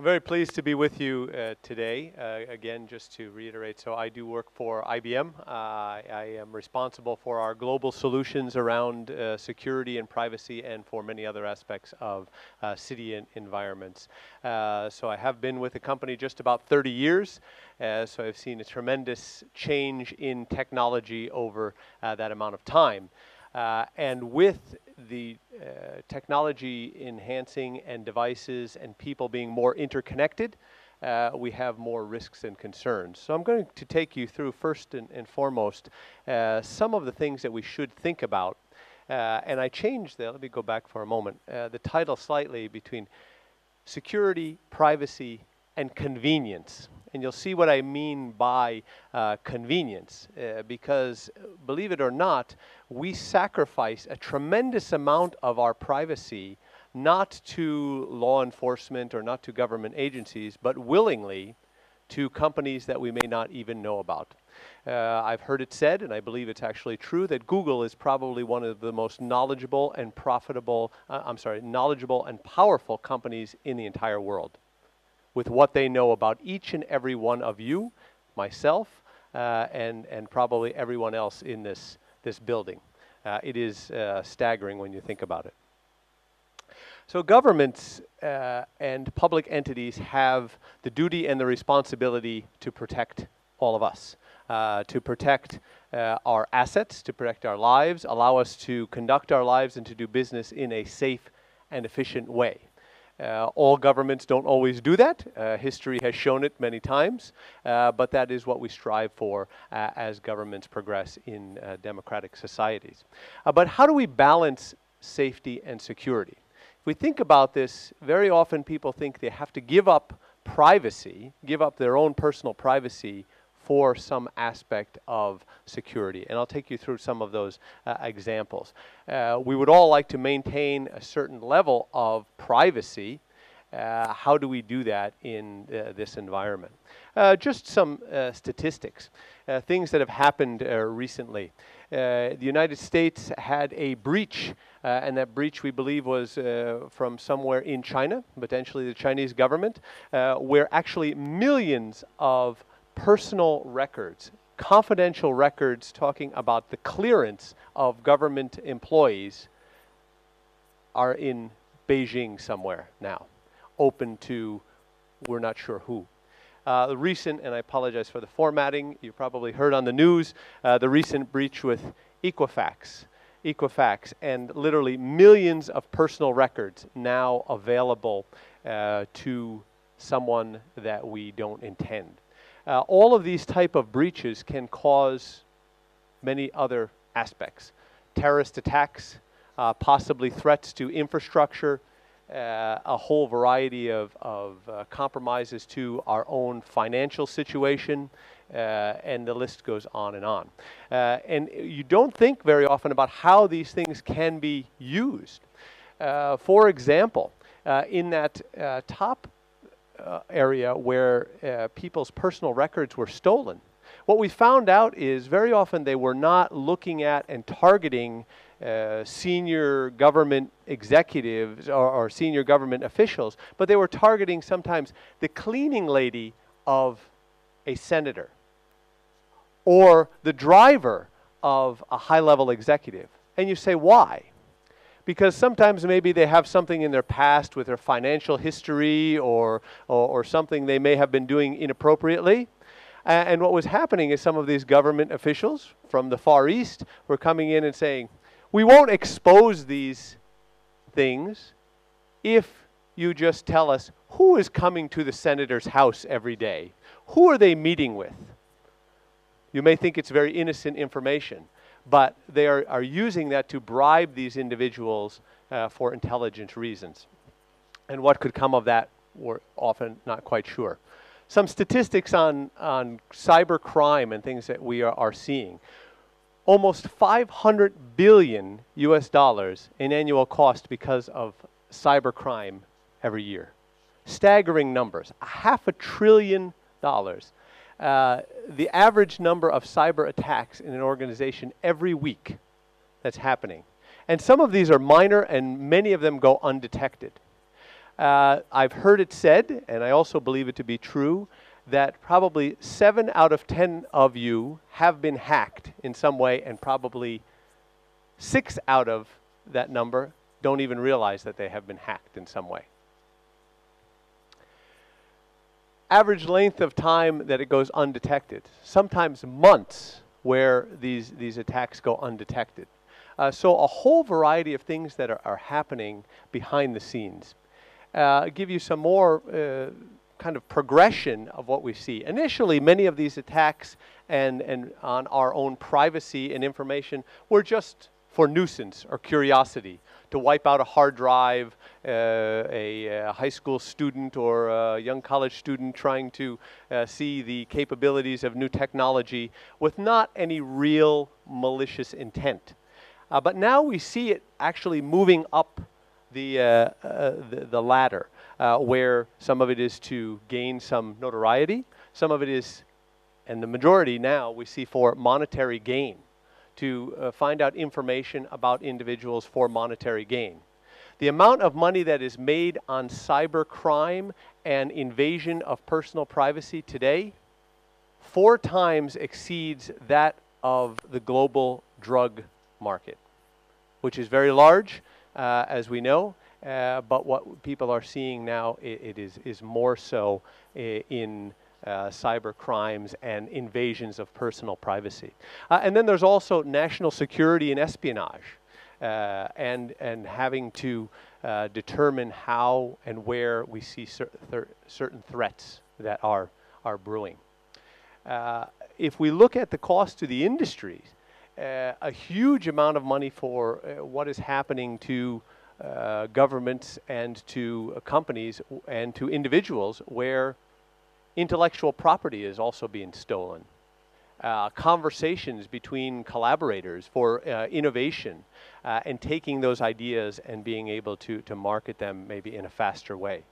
I'm very pleased to be with you today. Again, just to reiterate, so I do work for IBM. I am responsible for our global solutions around security and privacy and for many other aspects of city environments. So I have been with the company just about 30 years, so I've seen a tremendous change in technology over that amount of time. And with the technology enhancing and devices and people being more interconnected, we have more risks and concerns. So I'm going to take you through first and foremost some of the things that we should think about. And I changed let me go back for a moment, the title slightly between security, privacy, and convenience. And you'll see what I mean by convenience, because believe it or not, we sacrifice a tremendous amount of our privacy not to law enforcement or not to government agencies, but willingly to companies that we may not even know about. I've heard it said, and I believe it's actually true, that Google is probably one of the most knowledgeable and knowledgeable and powerful companies in the entire world, with what they know about each and every one of you, myself, and probably everyone else in this building. It is staggering when you think about it. So governments and public entities have the duty and the responsibility to protect all of us, to protect our assets, to protect our lives, allow us to conduct our lives and to do business in a safe and efficient way. All governments don't always do that. History has shown it many times, but that is what we strive for as governments progress in democratic societies. But how do we balance safety and security? If we think about this, very often people think they have to give up privacy, give up their own personal privacy for some aspect of security. And I'll take you through some of those examples. We would all like to maintain a certain level of privacy. How do we do that in this environment? Just some statistics, things that have happened recently. The United States had a breach, and that breach we believe was from somewhere in China, potentially the Chinese government, where actually millions of personal records, confidential records talking about the clearance of government employees are in Beijing somewhere now, open to we're not sure who. The recent, and I apologize for the formatting, you probably heard on the news, the recent breach with Equifax, and literally millions of personal records now available to someone that we don't intend. All of these type of breaches can cause many other aspects. Terrorist attacks, possibly threats to infrastructure, a whole variety of compromises to our own financial situation, and the list goes on and on. And you don't think very often about how these things can be used. For example, in that top area where people's personal records were stolen, what we found out is very often they were not looking at and targeting senior government executives or senior government officials, but they were targeting sometimes the cleaning lady of a senator or the driver of a high-level executive. And you say, why? Because sometimes maybe they have something in their past with their financial history or something they may have been doing inappropriately. And what was happening is some of these government officials from the Far East were coming in and saying, we won't expose these things if you just tell us who is coming to the senator's house every day. Who are they meeting with? You may think it's very innocent information, but they are using that to bribe these individuals for intelligence reasons. And what could come of that, we're often not quite sure. Some statistics on cyber crime and things that we are seeing. Almost $500 billion US in annual cost because of cyber crime every year. Staggering numbers, $500 billion. The average number of cyber attacks in an organization every week that's happening. And some of these are minor and many of them go undetected. I've heard it said, and I also believe it to be true, that probably 7 out of 10 of you have been hacked in some way, and probably 6 out of that number don't even realize that they have been hacked in some way. Average length of time that it goes undetected, sometimes months where these attacks go undetected. So a whole variety of things that are happening behind the scenes. Give you some more kind of progression of what we see. Initially, many of these attacks and on our own privacy and information were just for nuisance or curiosity, to wipe out a hard drive, a high school student or a young college student trying to see the capabilities of new technology with not any real malicious intent. But now we see it actually moving up the ladder, where some of it is to gain some notoriety, some of it is, and the majority now we see for monetary gain, to find out information about individuals for monetary gain. The amount of money that is made on cyber crime and invasion of personal privacy today 4 times exceeds that of the global drug market, which is very large, as we know, but what people are seeing now, it is more so in cyber crimes and invasions of personal privacy. And then there's also national security and espionage, and having to determine how and where we see certain threats that are brewing. If we look at the cost to the industries, a huge amount of money for what is happening to governments and to companies and to individuals where intellectual property is also being stolen. Conversations between collaborators for innovation and taking those ideas and being able to market them maybe in a faster way.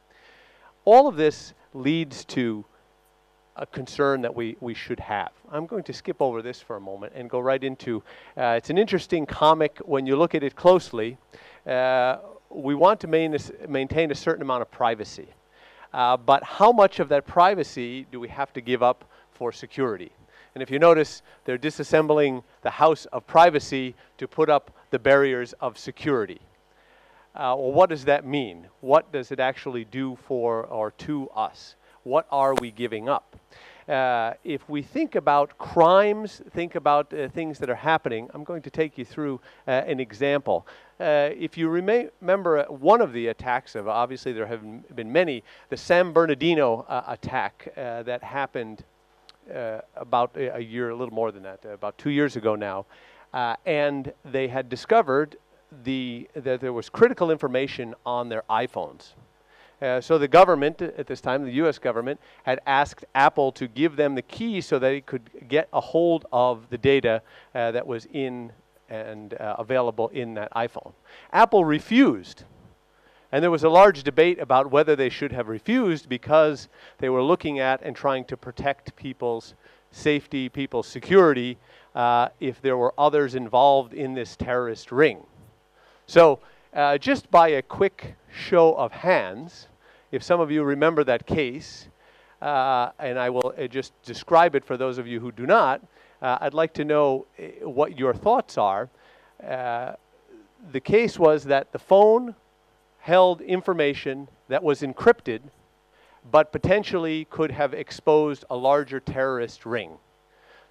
All of this leads to a concern that we should have. I'm going to skip over this for a moment and go right into, it's an interesting comic when you look at it closely. We want to maintain a certain amount of privacy. But how much of that privacy do we have to give up for security? And if you notice, they're disassembling the house of privacy to put up the barriers of security. Well, what does that mean? What does it actually do for or to us? What are we giving up? If we think about crimes, think about things that are happening, I'm going to take you through an example. If you remember one of the attacks, obviously there have been many, the San Bernardino attack that happened about a year, a little more than that, about 2 years ago now. And they had discovered that there was critical information on their iPhones. So the government at this time, the U.S. government, had asked Apple to give them the keys so that it could get a hold of the data that was in and available in that iPhone. Apple refused. And there was a large debate about whether they should have refused because they were looking at and trying to protect people's safety, people's security, if there were others involved in this terrorist ring. So just by a quick show of hands, if some of you remember that case, and I will just describe it for those of you who do not, I'd like to know what your thoughts are. The case was that the phone held information that was encrypted, but potentially could have exposed a larger terrorist ring.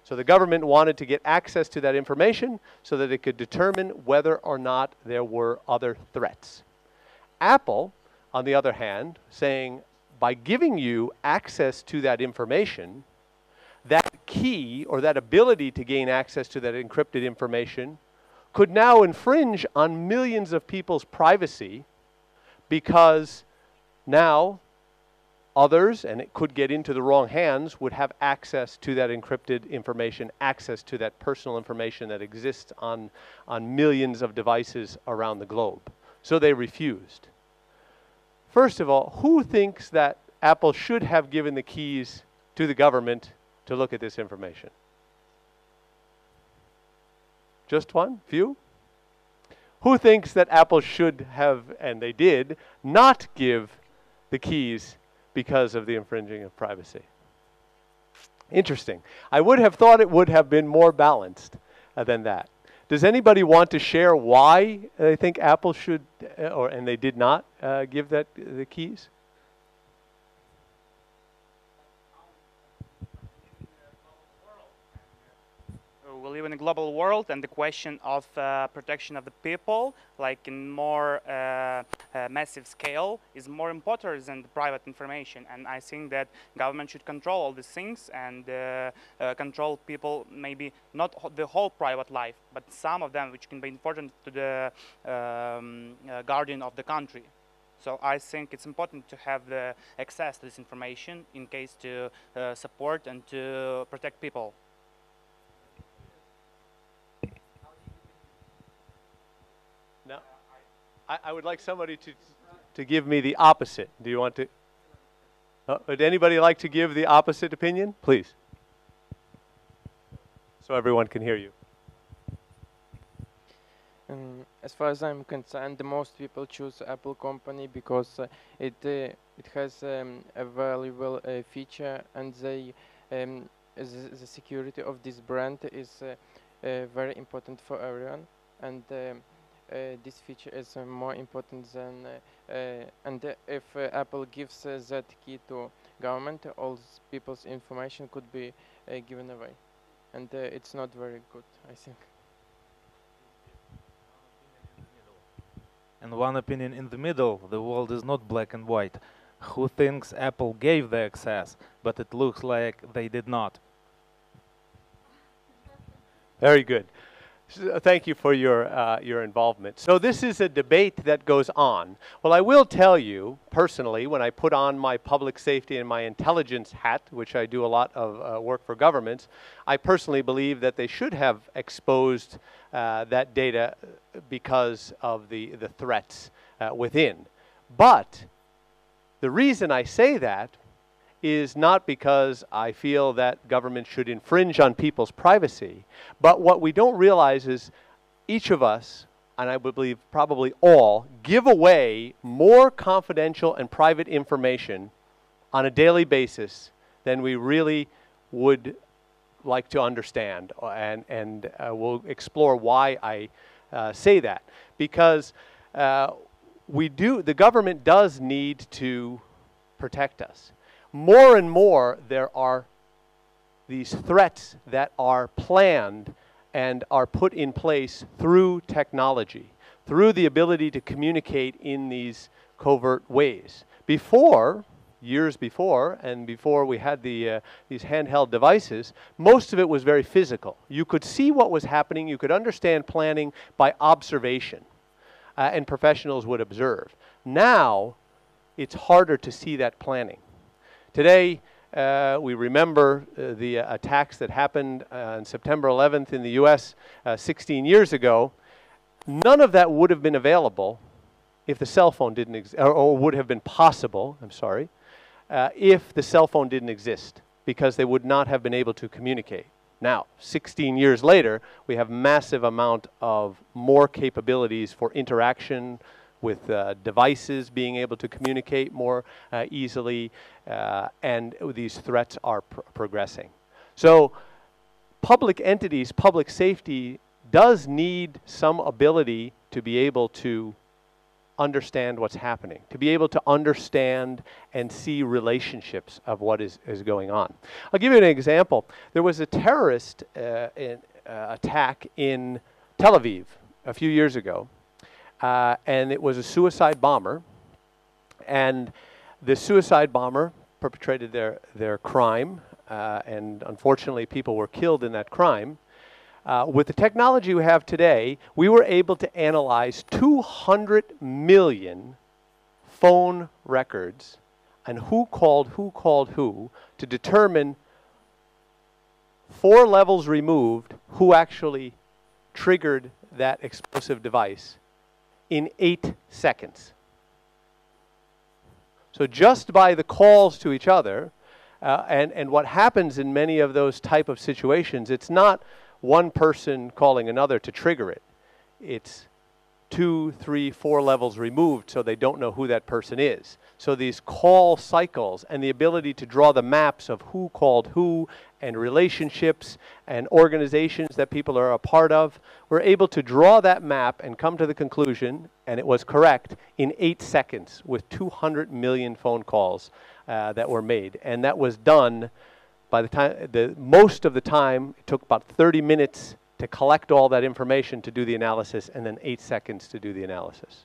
So the government wanted to get access to that information so that it could determine whether or not there were other threats. Apple, on the other hand, saying, by giving you access to that information, that key or that ability to gain access to that encrypted information could now infringe on millions of people's privacy, because now others, and it could get into the wrong hands, would have access to that encrypted information, access to that personal information that exists on millions of devices around the globe. So they refused. First of all, who thinks that Apple should have given the keys to the government to look at this information? Just one? Few? Who thinks that Apple should have, and they did, not give the keys because of the infringing of privacy. Interesting. I would have thought it would have been more balanced than that. Does anybody want to share why they think Apple should, and they did not give that the keys? We live in a global world, and the question of protection of the people, like in more massive scale, is more important than the private information. And I think that government should control all these things and control people, maybe not the whole private life, but some of them which can be important to the guardian of the country. So I think it's important to have the access to this information in case to support and to protect people. No, I would like somebody to give me the opposite. Do you want to? Would anybody like to give the opposite opinion? Please. So everyone can hear you. As far as I'm concerned, the most people choose Apple company because it has a valuable feature, and the security of this brand is very important for everyone, and this feature is more important than and if Apple gives that key to government, all people's information could be given away, and it's not very good, I think. And one opinion in the middle. The world is not black and white. Who thinks Apple gave the access, but it looks like they did not? Very good. So, thank you for your involvement. So this is a debate that goes on. Well, I will tell you personally, when I put on my public safety and my intelligence hat, which I do a lot of work for governments, I personally believe that they should have exposed that data because of the threats within. But the reason I say that is not because I feel that government should infringe on people's privacy, but what we don't realize is each of us, and I would believe probably all, give away more confidential and private information on a daily basis than we really would like to understand, and we'll explore why I say that. Because the government does need to protect us. More and more, there are these threats that are planned and are put in place through technology, through the ability to communicate in these covert ways. Before, years before, and before we had these handheld devices, most of it was very physical. You could see what was happening, you could understand planning by observation, and professionals would observe. Now, it's harder to see that planning. Today, we remember the attacks that happened on September 11th in the US 16 years ago. None of that would have been available if the cell phone didn't exist, or would have been possible, I'm sorry, if the cell phone didn't exist, because they would not have been able to communicate. Now, 16 years later, we have massive amount of more capabilities for interaction with devices being able to communicate more easily, and these threats are progressing. So public entities, public safety does need some ability to be able to understand what's happening, to be able to understand and see relationships of what is going on. I'll give you an example. There was a terrorist attack in Tel Aviv a few years ago. And it was a suicide bomber, and the suicide bomber perpetrated their crime, and unfortunately people were killed in that crime. With the technology we have today, we were able to analyze 200 million phone records and who called who to determine 4 levels removed who actually triggered that explosive device in 8 seconds. So just by the calls to each other, and what happens in many of those type of situations, it's not one person calling another to trigger it. It's 2, 3, 4 levels removed, so they don't know who that person is. So these call cycles and the ability to draw the maps of who called who and relationships and organizations that people are a part of, we're able to draw that map and come to the conclusion, and it was correct, in 8 seconds with 200 million phone calls that were made. And that was done by the time, most of the time, it took about 30 minutes to collect all that information to do the analysis, and then 8 seconds to do the analysis.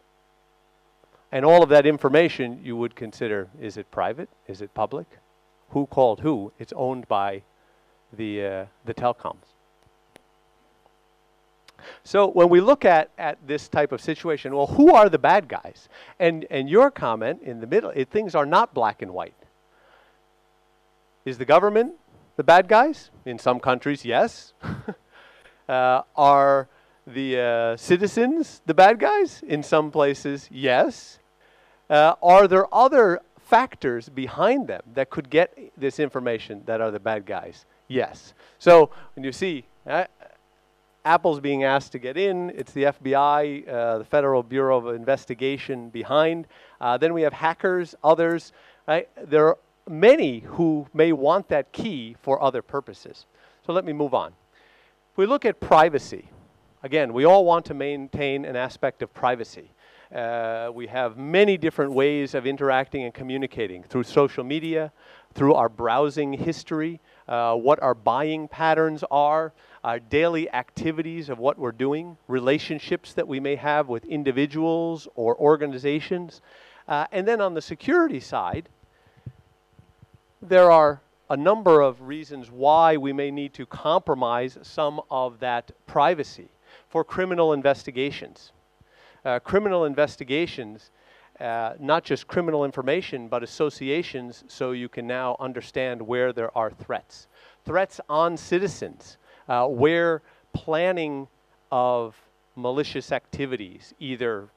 And all of that information you would consider, is it private? Is it public? Who called who? It's owned by the telecoms. So when we look at this type of situation, well, who are the bad guys? And your comment in the middle, things are not black and white. Is the government the bad guys? In some countries, yes. Are the citizens the bad guys? In some places, yes. Are there other factors behind them that could get this information that are the bad guys? Yes. So when you see Apple's being asked to get in, it's the FBI, the Federal Bureau of Investigation behind. Then we have hackers, others. Right? There are many who may want that key for other purposes. So let me move on. If we look at privacy, again, we all want to maintain an aspect of privacy. We have many different ways of interacting and communicating through social media, through our browsing history, what our buying patterns are, our daily activities of what we're doing, relationships that we may have with individuals or organizations. And then on the security side, there are a number of reasons why we may need to compromise some of that privacy for criminal investigations. Criminal investigations, not just criminal information, but associations, so you can now understand where there are threats. Threats on citizens, where planning of malicious activities, either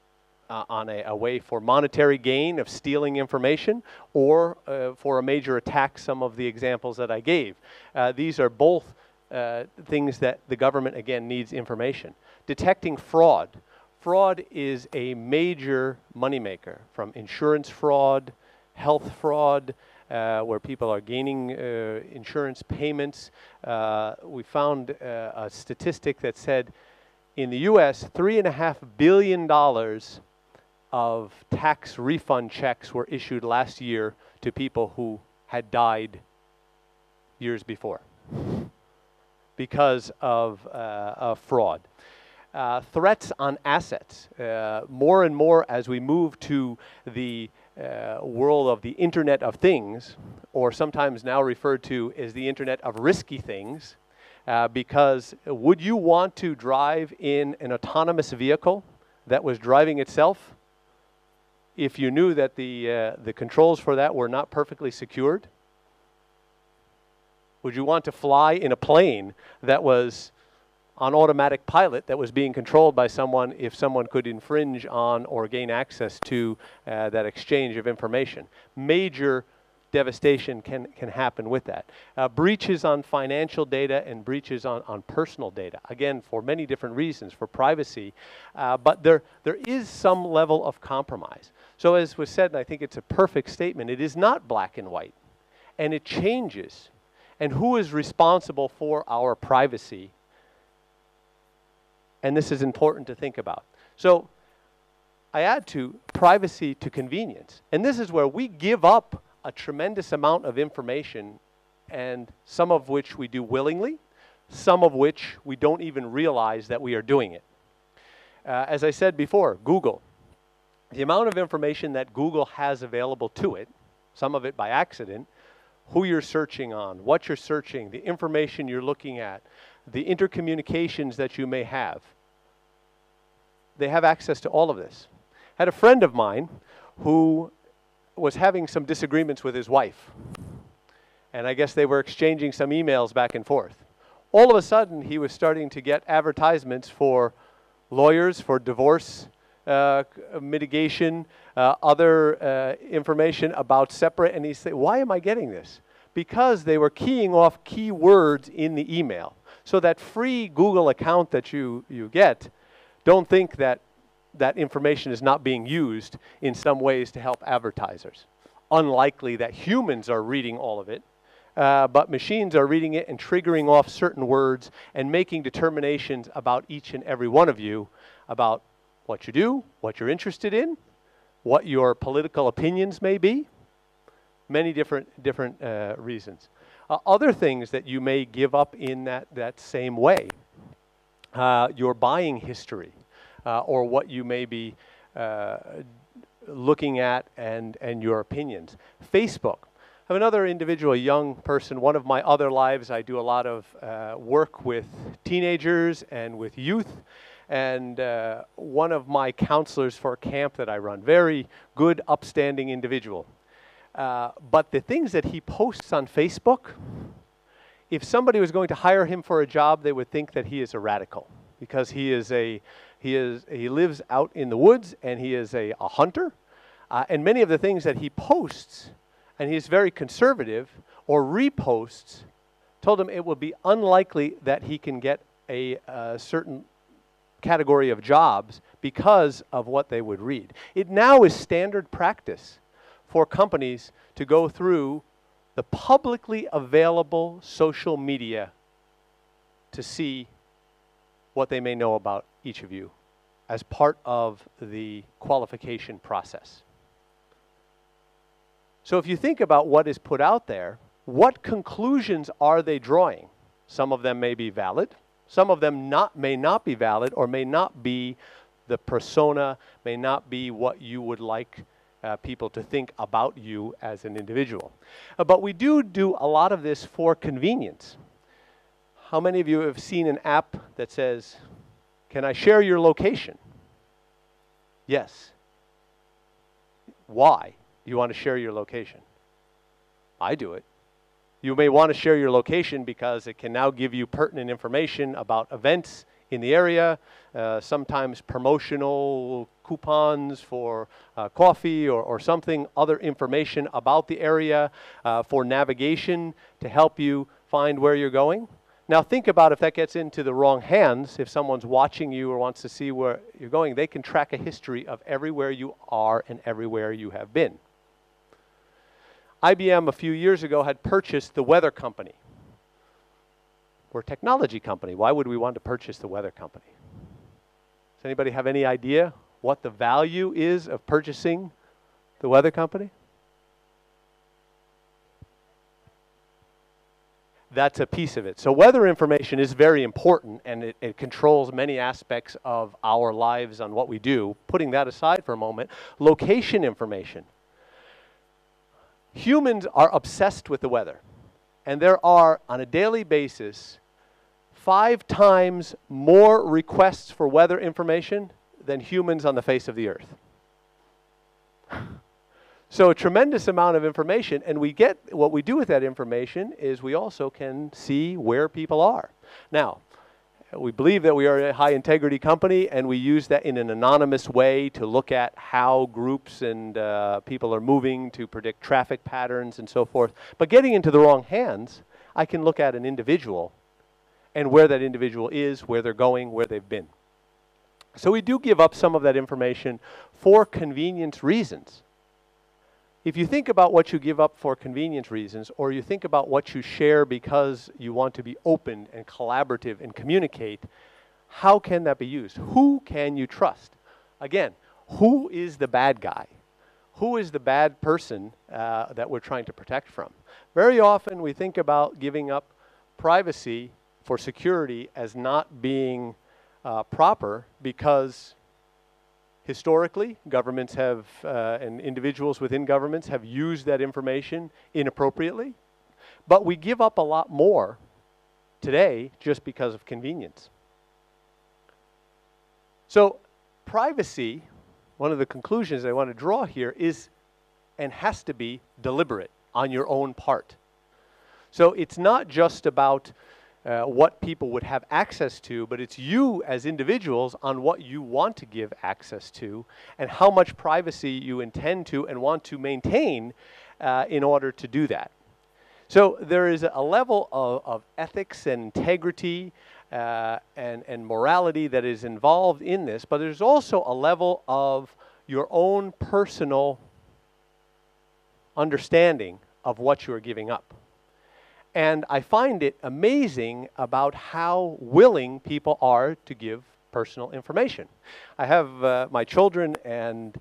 on a way for monetary gain of stealing information or for a major attack, some of the examples that I gave. These are both things that the government, again, needs information. Detecting fraud. Fraud is a major moneymaker, from insurance fraud, health fraud, where people are gaining insurance payments. We found a statistic that said in the US, $3.5 billion of tax refund checks were issued last year to people who had died years before because of fraud. Threats on assets. More and more as we move to the world of the Internet of Things, or sometimes now referred to as the Internet of Risky Things, because would you want to drive in an autonomous vehicle that was driving itself if you knew that the controls for that were not perfectly secured? Would you want to fly in a plane that was on automatic pilot that was being controlled by someone if someone could infringe on or gain access to that exchange of information? Major devastation can happen with that. Breaches on financial data and breaches on personal data, again, for many different reasons, for privacy, but there is some level of compromise. So as was said, and I think it's a perfect statement, it is not black and white, and it changes. And who is responsible for our privacy? And this is important to think about. So I add to privacy to convenience. And this is where we give up a tremendous amount of information, and some of which we do willingly, some of which we don't even realize that we are doing it. As I said before, Google. The amount of information that Google has available to it, some of it by accident, who you're searching on, what you're searching, the information you're looking at, the intercommunications that you may have. They have access to all of this. I had a friend of mine who was having some disagreements with his wife. And I guess they were exchanging some emails back and forth. All of a sudden, he was starting to get advertisements for lawyers, for divorce mitigation, other information about separate, and he said, why am I getting this? Because they were keying off keywords in the email. So that free Google account that you get, don't think that that information is not being used in some ways to help advertisers. Unlikely that humans are reading all of it, but machines are reading it and triggering off certain words and making determinations about each and every one of you, about what you do, what you're interested in, what your political opinions may be, many different reasons. Other things that you may give up in that same way, your buying history, or what you may be looking at and your opinions. Facebook. I have another individual, a young person. One of my other lives, I do a lot of work with teenagers and with youth. And one of my counselors for a camp that I run, very good, upstanding individual. But the things that he posts on Facebook, if somebody was going to hire him for a job, they would think that he is a radical, because he lives out in the woods and he is a hunter. And many of the things that he posts, and he's very conservative, or reposts, told him it would be unlikely that he can get a certain category of jobs because of what they would read. It now is standard practice for companies to go through the publicly available social media to see what they may know about each of you as part of the qualification process. So if you think about what is put out there, what conclusions are they drawing? Some of them may be valid. Some of them may not be valid, or may not be the persona, may not be what you would like people to think about you as an individual. But we do a lot of this for convenience. How many of you have seen an app that says, "Can I share your location?" Yes. Why do you want to share your location? I do it. You may want to share your location because it can now give you pertinent information about events in the area, sometimes promotional coupons for coffee or something, other information about the area for navigation to help you find where you're going. Now think about if that gets into the wrong hands, if someone's watching you or wants to see where you're going, they can track a history of everywhere you are and everywhere you have been. IBM a few years ago had purchased the weather company. We're a technology company. Why would we want to purchase the weather company? Does anybody have any idea what the value is of purchasing the weather company? That's a piece of it. So weather information is very important, and it controls many aspects of our lives on what we do. Putting that aside for a moment, location information. Humans are obsessed with the weather, and there are, on a daily basis, 5 times more requests for weather information than humans on the face of the earth. So a tremendous amount of information, and what we do with that information is we also can see where people are. Now, we believe that we are a high integrity company, and we use that in an anonymous way to look at how groups and people are moving, to predict traffic patterns and so forth. But getting into the wrong hands, I can look at an individual and where that individual is, where they're going, where they've been. So we do give up some of that information for convenience reasons. If you think about what you give up for convenience reasons, or you think about what you share because you want to be open and collaborative and communicate, how can that be used? Who can you trust? Again, who is the bad guy? Who is the bad person that we're trying to protect from? Very often we think about giving up privacy for security as not being proper, because historically, governments have, and individuals within governments have used that information inappropriately. But we give up a lot more today just because of convenience. So privacy, one of the conclusions I want to draw here is, and has to be, deliberate on your own part. So it's not just about what people would have access to, but it's you as individuals on what you want to give access to and how much privacy you intend to and want to maintain in order to do that. So there is a level of ethics and integrity and morality that is involved in this, but there's also a level of your own personal understanding of what you are giving up. And I find it amazing about how willing people are to give personal information. I have my children, and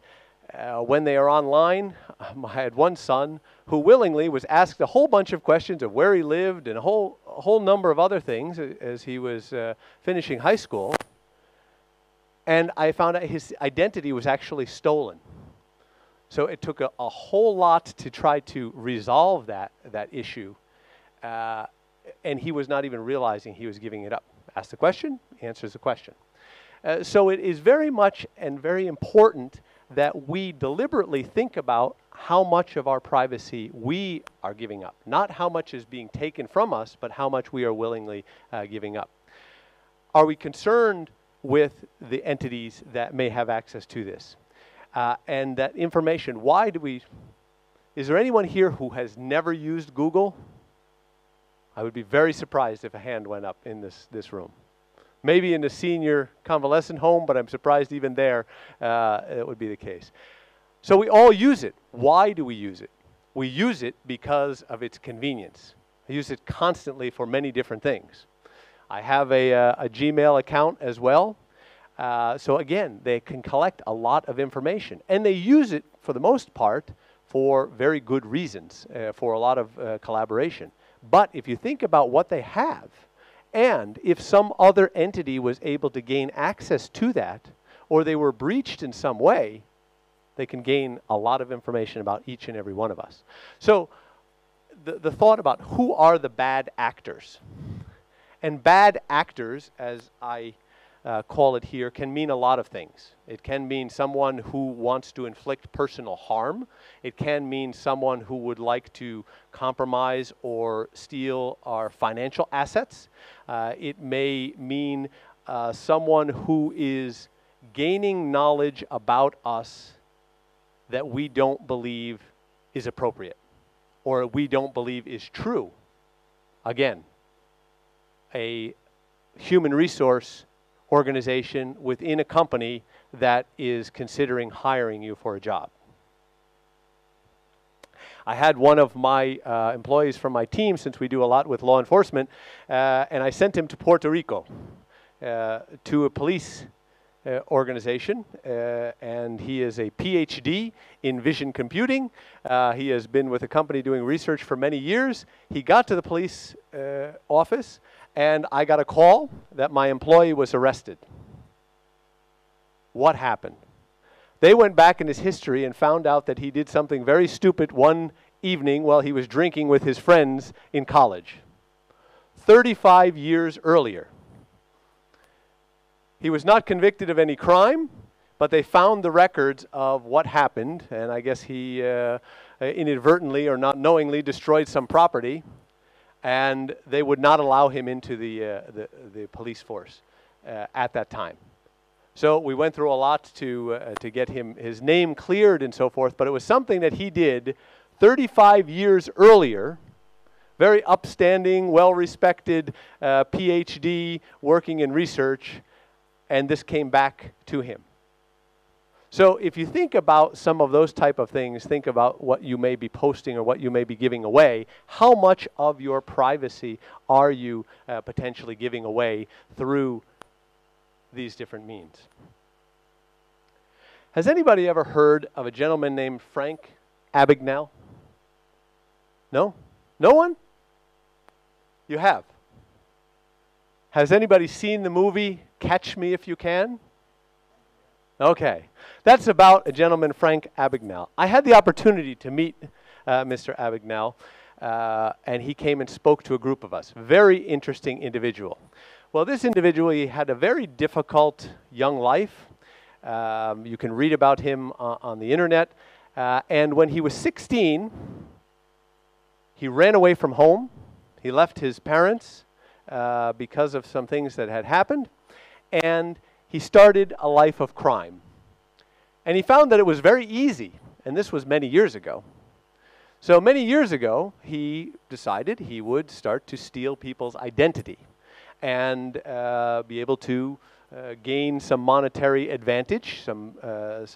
when they are online, I had one son who willingly was asked a whole bunch of questions of where he lived and a whole number of other things as he was finishing high school. And I found out his identity was actually stolen. So it took a whole lot to try to resolve that issue. And he was not even realizing he was giving it up. Ask the question, answers the question. So it is very much and very important that we deliberately think about how much of our privacy we are giving up. Not how much is being taken from us, but how much we are willingly giving up. Are we concerned with the entities that may have access to this? And that information, is there anyone here who has never used Google? I would be very surprised if a hand went up in this room. Maybe in the senior convalescent home, but I'm surprised even there it would be the case. So we all use it. Why do we use it? We use it because of its convenience. I use it constantly for many different things. I have a Gmail account as well. So again, they can collect a lot of information. And they use it, for the most part, for very good reasons, for a lot of collaboration. But if you think about what they have, and if some other entity was able to gain access to that, or they were breached in some way, they can gain a lot of information about each and every one of us. So the thought about who are the bad actors. And bad actors, as I call it here, can mean a lot of things. It can mean someone who wants to inflict personal harm. It can mean someone who would like to compromise or steal our financial assets. It may mean someone who is gaining knowledge about us that we don't believe is appropriate or we don't believe is true. Again, a human resource organization within a company that is considering hiring you for a job. I had one of my employees from my team, since we do a lot with law enforcement, and I sent him to Puerto Rico to a police organization, and he is a PhD in vision computing. He has been with a company doing research for many years. He got to the police office, and I got a call that my employee was arrested. What happened? They went back in his history and found out that he did something very stupid one evening while he was drinking with his friends in college. 35 years earlier. He was not convicted of any crime, but they found the records of what happened, and I guess he inadvertently or not knowingly destroyed some property, and they would not allow him into the police force at that time. So we went through a lot to get his name cleared and so forth, but it was something that he did 35 years earlier. Very upstanding, well-respected PhD working in research, and this came back to him. So if you think about some of those type of things, think about what you may be posting or what you may be giving away. How much of your privacy are you potentially giving away through these different means? Has anybody ever heard of a gentleman named Frank Abagnale? No? No one? You have. Has anybody seen the movie Catch Me If You Can? Okay. That's about a gentleman, Frank Abagnale. I had the opportunity to meet Mr. Abagnale, and he came and spoke to a group of us. Very interesting individual. Well, this individual, he had a very difficult young life. You can read about him on the internet. And when he was 16, he ran away from home. He left his parents because of some things that had happened. And he started a life of crime. And he found that it was very easy. And this was many years ago. So many years ago, he decided he would start to steal people's identity. and be able to gain some monetary advantage, some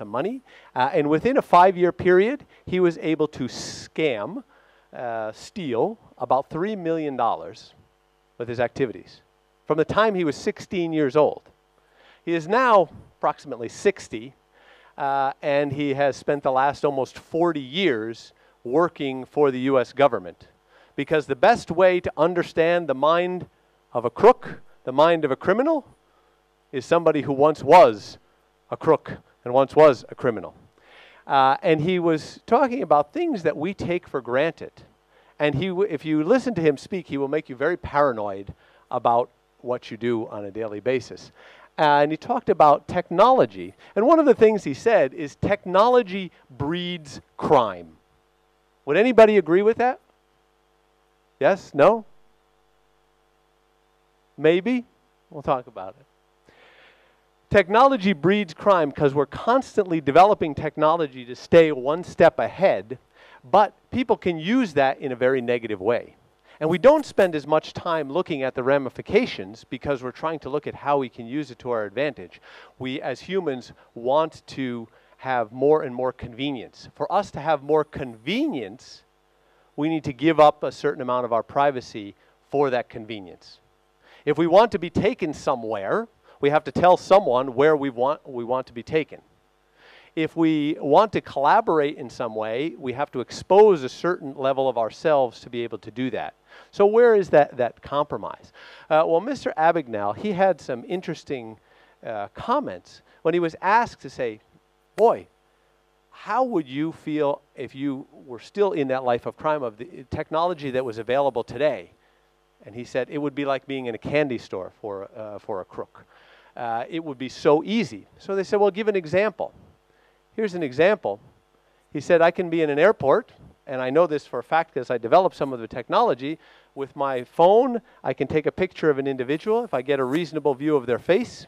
money. And within a 5-year period, he was able to scam, steal about $3 million with his activities from the time he was 16 years old. He is now approximately 60, and he has spent the last almost 40 years working for the U.S. government. Because the best way to understand the mind of a crook, the mind of a criminal, is somebody who once was a crook and once was a criminal. And he was talking about things that we take for granted. And if you listen to him speak, he will make you very paranoid about what you do on a daily basis. And he talked about technology. And one of the things he said is technology breeds crime. Would anybody agree with that? Yes? No? Maybe? We'll talk about it. Technology breeds crime because we're constantly developing technology to stay one step ahead, but people can use that in a very negative way. And we don't spend as much time looking at the ramifications because we're trying to look at how we can use it to our advantage. We, as humans, want to have more and more convenience. For us to have more convenience, we need to give up a certain amount of our privacy for that convenience. If we want to be taken somewhere, we have to tell someone where we want to be taken. If we want to collaborate in some way, we have to expose a certain level of ourselves to be able to do that. So where is that compromise? Well, Mr. Abagnale, he had some interesting comments when he was asked to say, boy, how would you feel if you were still in that life of crime of the technology that was available today? And he said, it would be like being in a candy store for a crook. It would be so easy. So they said, well, give an example. Here's an example. He said, I can be in an airport, and I know this for a fact because I developed some of the technology. With my phone, I can take a picture of an individual. If I get a reasonable view of their face,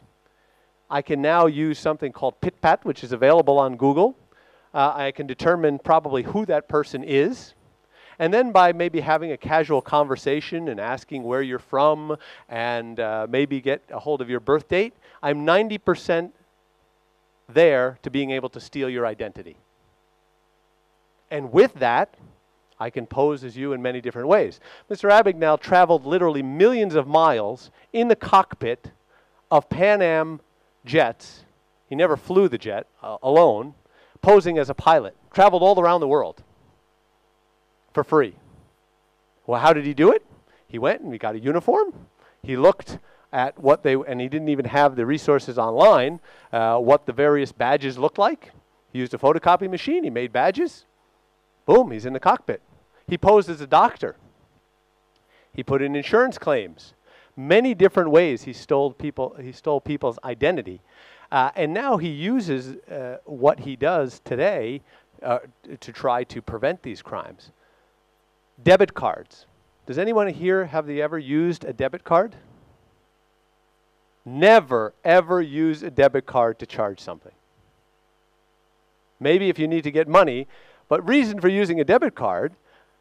I can now use something called PitPat, which is available on Google. I can determine probably who that person is. And then by maybe having a casual conversation and asking where you're from and maybe get a hold of your birth date, I'm 90% there to being able to steal your identity. And with that, I can pose as you in many different ways. Mr. Abagnale traveled literally millions of miles in the cockpit of Pan Am jets. He never flew the jet alone, posing as a pilot. Traveled all around the world for free. Well, how did he do it? He went and he got a uniform. He looked at what and he didn't even have the resources online, what the various badges looked like. He used a photocopy machine. He made badges. Boom, he's in the cockpit. He posed as a doctor. He put in insurance claims. Many different ways he stole people's identity. And now he uses what he does today to try to prevent these crimes. Debit cards. Does anyone here have they ever used a debit card? Never, ever use a debit card to charge something. Maybe if you need to get money, but reason for using a debit card,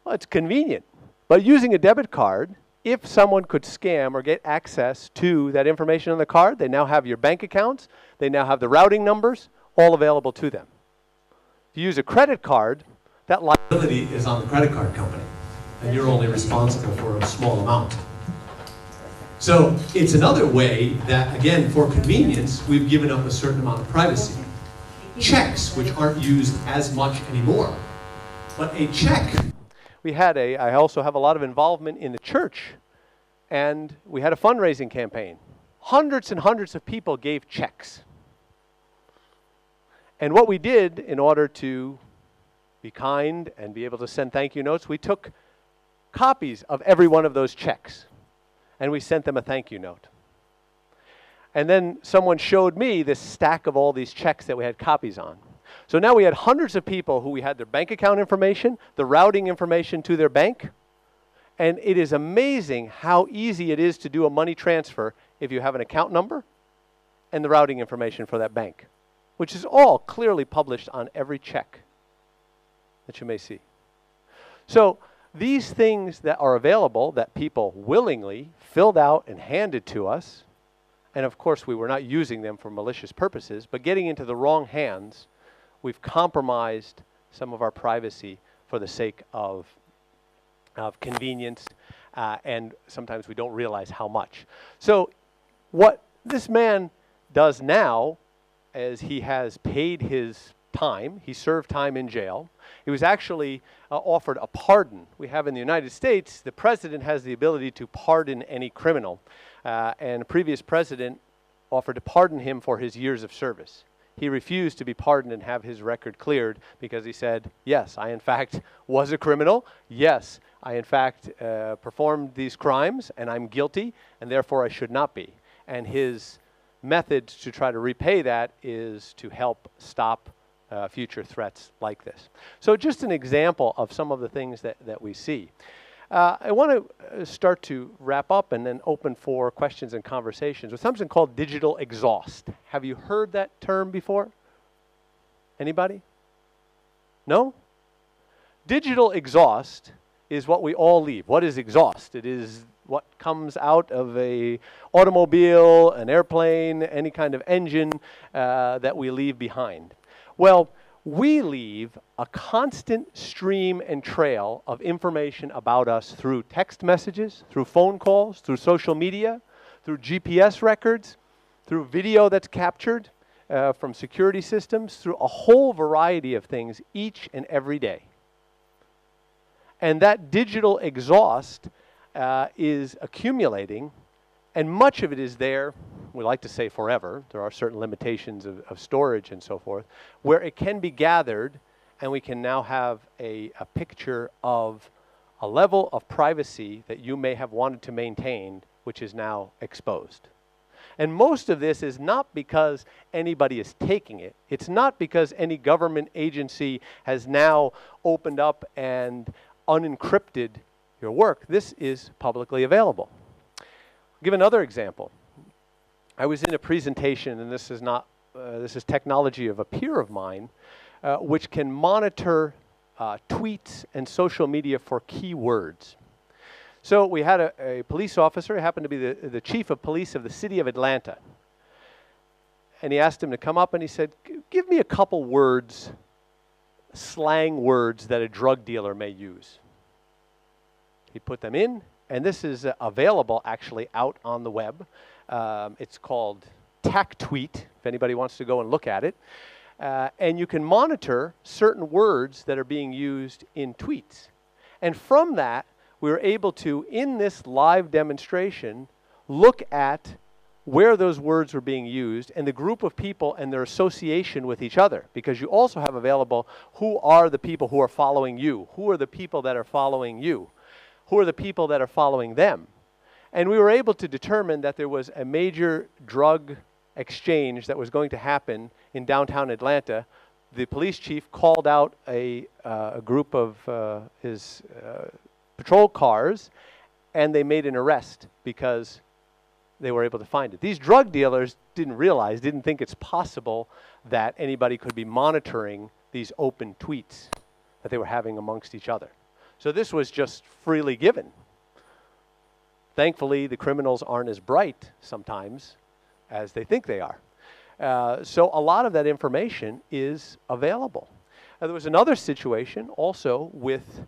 well, it's convenient. But using a debit card, if someone could scam or get access to that information on the card, they now have your bank accounts, they now have the routing numbers, all available to them. If you use a credit card, that liability is on the credit card company, and you're only responsible for a small amount. So it's another way that, again, for convenience, we've given up a certain amount of privacy. Checks, which aren't used as much anymore. But a check, I also have a lot of involvement in the church, and we had a fundraising campaign. Hundreds and hundreds of people gave checks. And what we did in order to be kind and be able to send thank you notes, we took copies of every one of those checks, and we sent them a thank you note. And then someone showed me this stack of all these checks that we had copies on. So now we had hundreds of people who we had their bank account information, the routing information to their bank, and it is amazing how easy it is to do a money transfer if you have an account number and the routing information for that bank, which is all clearly published on every check that you may see. So these things that are available that people willingly filled out and handed to us, and of course we were not using them for malicious purposes, but getting into the wrong hands, we've compromised some of our privacy for the sake of convenience, and sometimes we don't realize how much. So what this man does now is he has paid his time. He served time in jail. He was actually offered a pardon. We have in the United States, the president has the ability to pardon any criminal. And a previous president offered to pardon him for his years of service. He refused to be pardoned and have his record cleared because he said, yes, I in fact was a criminal. Yes, I in fact performed these crimes and I'm guilty and therefore I should not be. And his method to try to repay that is to help stop future threats like this. So just an example of some of the things that we see. I want to start to wrap up and then open for questions and conversations with something called digital exhaust. Have you heard that term before? Anybody? No? Digital exhaust is what we all leave. What is exhaust? It is what comes out of an automobile, an airplane, any kind of engine that we leave behind. Well, we leave a constant stream and trail of information about us through text messages, through phone calls, through social media, through GPS records, through video that's captured from security systems, through a whole variety of things each and every day. And that digital exhaust is accumulating, and much of it is there. We like to say forever. There are certain limitations of storage and so forth, where it can be gathered and we can now have a picture of a level of privacy that you may have wanted to maintain, which is now exposed. And most of this is not because anybody is taking it. It's not because any government agency has now opened up and unencrypted your work. This is publicly available. I'll give another example. I was in a presentation, and this is technology of a peer of mine, which can monitor tweets and social media for keywords. So we had a police officer, he happened to be the chief of police of the city of Atlanta. And he asked him to come up and he said, give me a couple words, slang words that a drug dealer may use. He put them in, and this is available actually out on the web. It's called TAC Tweet, if anybody wants to go and look at it. And you can monitor certain words that are being used in tweets. And from that, we were able to, in this live demonstration, look at where those words were being used and the group of people and their association with each other. Because you also have available who are the people who are following you, who are the people that are following you, who are the people that are following them. And we were able to determine that there was a major drug exchange that was going to happen in downtown Atlanta. The police chief called out a group of his patrol cars, and they made an arrest because they were able to find it. These drug dealers didn't think it's possible that anybody could be monitoring these open tweets that they were having amongst each other. So this was just freely given. Thankfully, the criminals aren't as bright sometimes as they think they are. So a lot of that information is available. There was another situation also with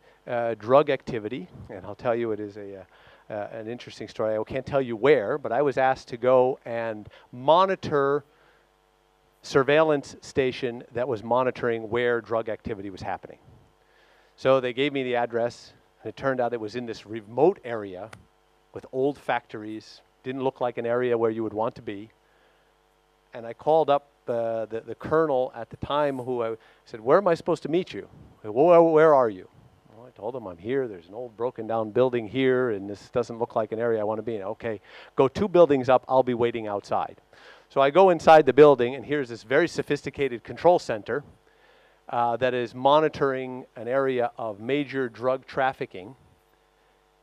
drug activity, and I'll tell you it is an interesting story. I can't tell you where, but I was asked to go and monitor surveillance station that was monitoring where drug activity was happening. So they gave me the address, and it turned out it was in this remote area with old factories. Didn't look like an area where you would want to be. And I called up the colonel at the time, who I said, where am I supposed to meet you? Where are you? Well, I told him I'm here. There's an old broken down building here, and this doesn't look like an area I want to be in. Okay, go 2 buildings up. I'll be waiting outside. So I go inside the building, and here's this very sophisticated control center that is monitoring an area of major drug trafficking.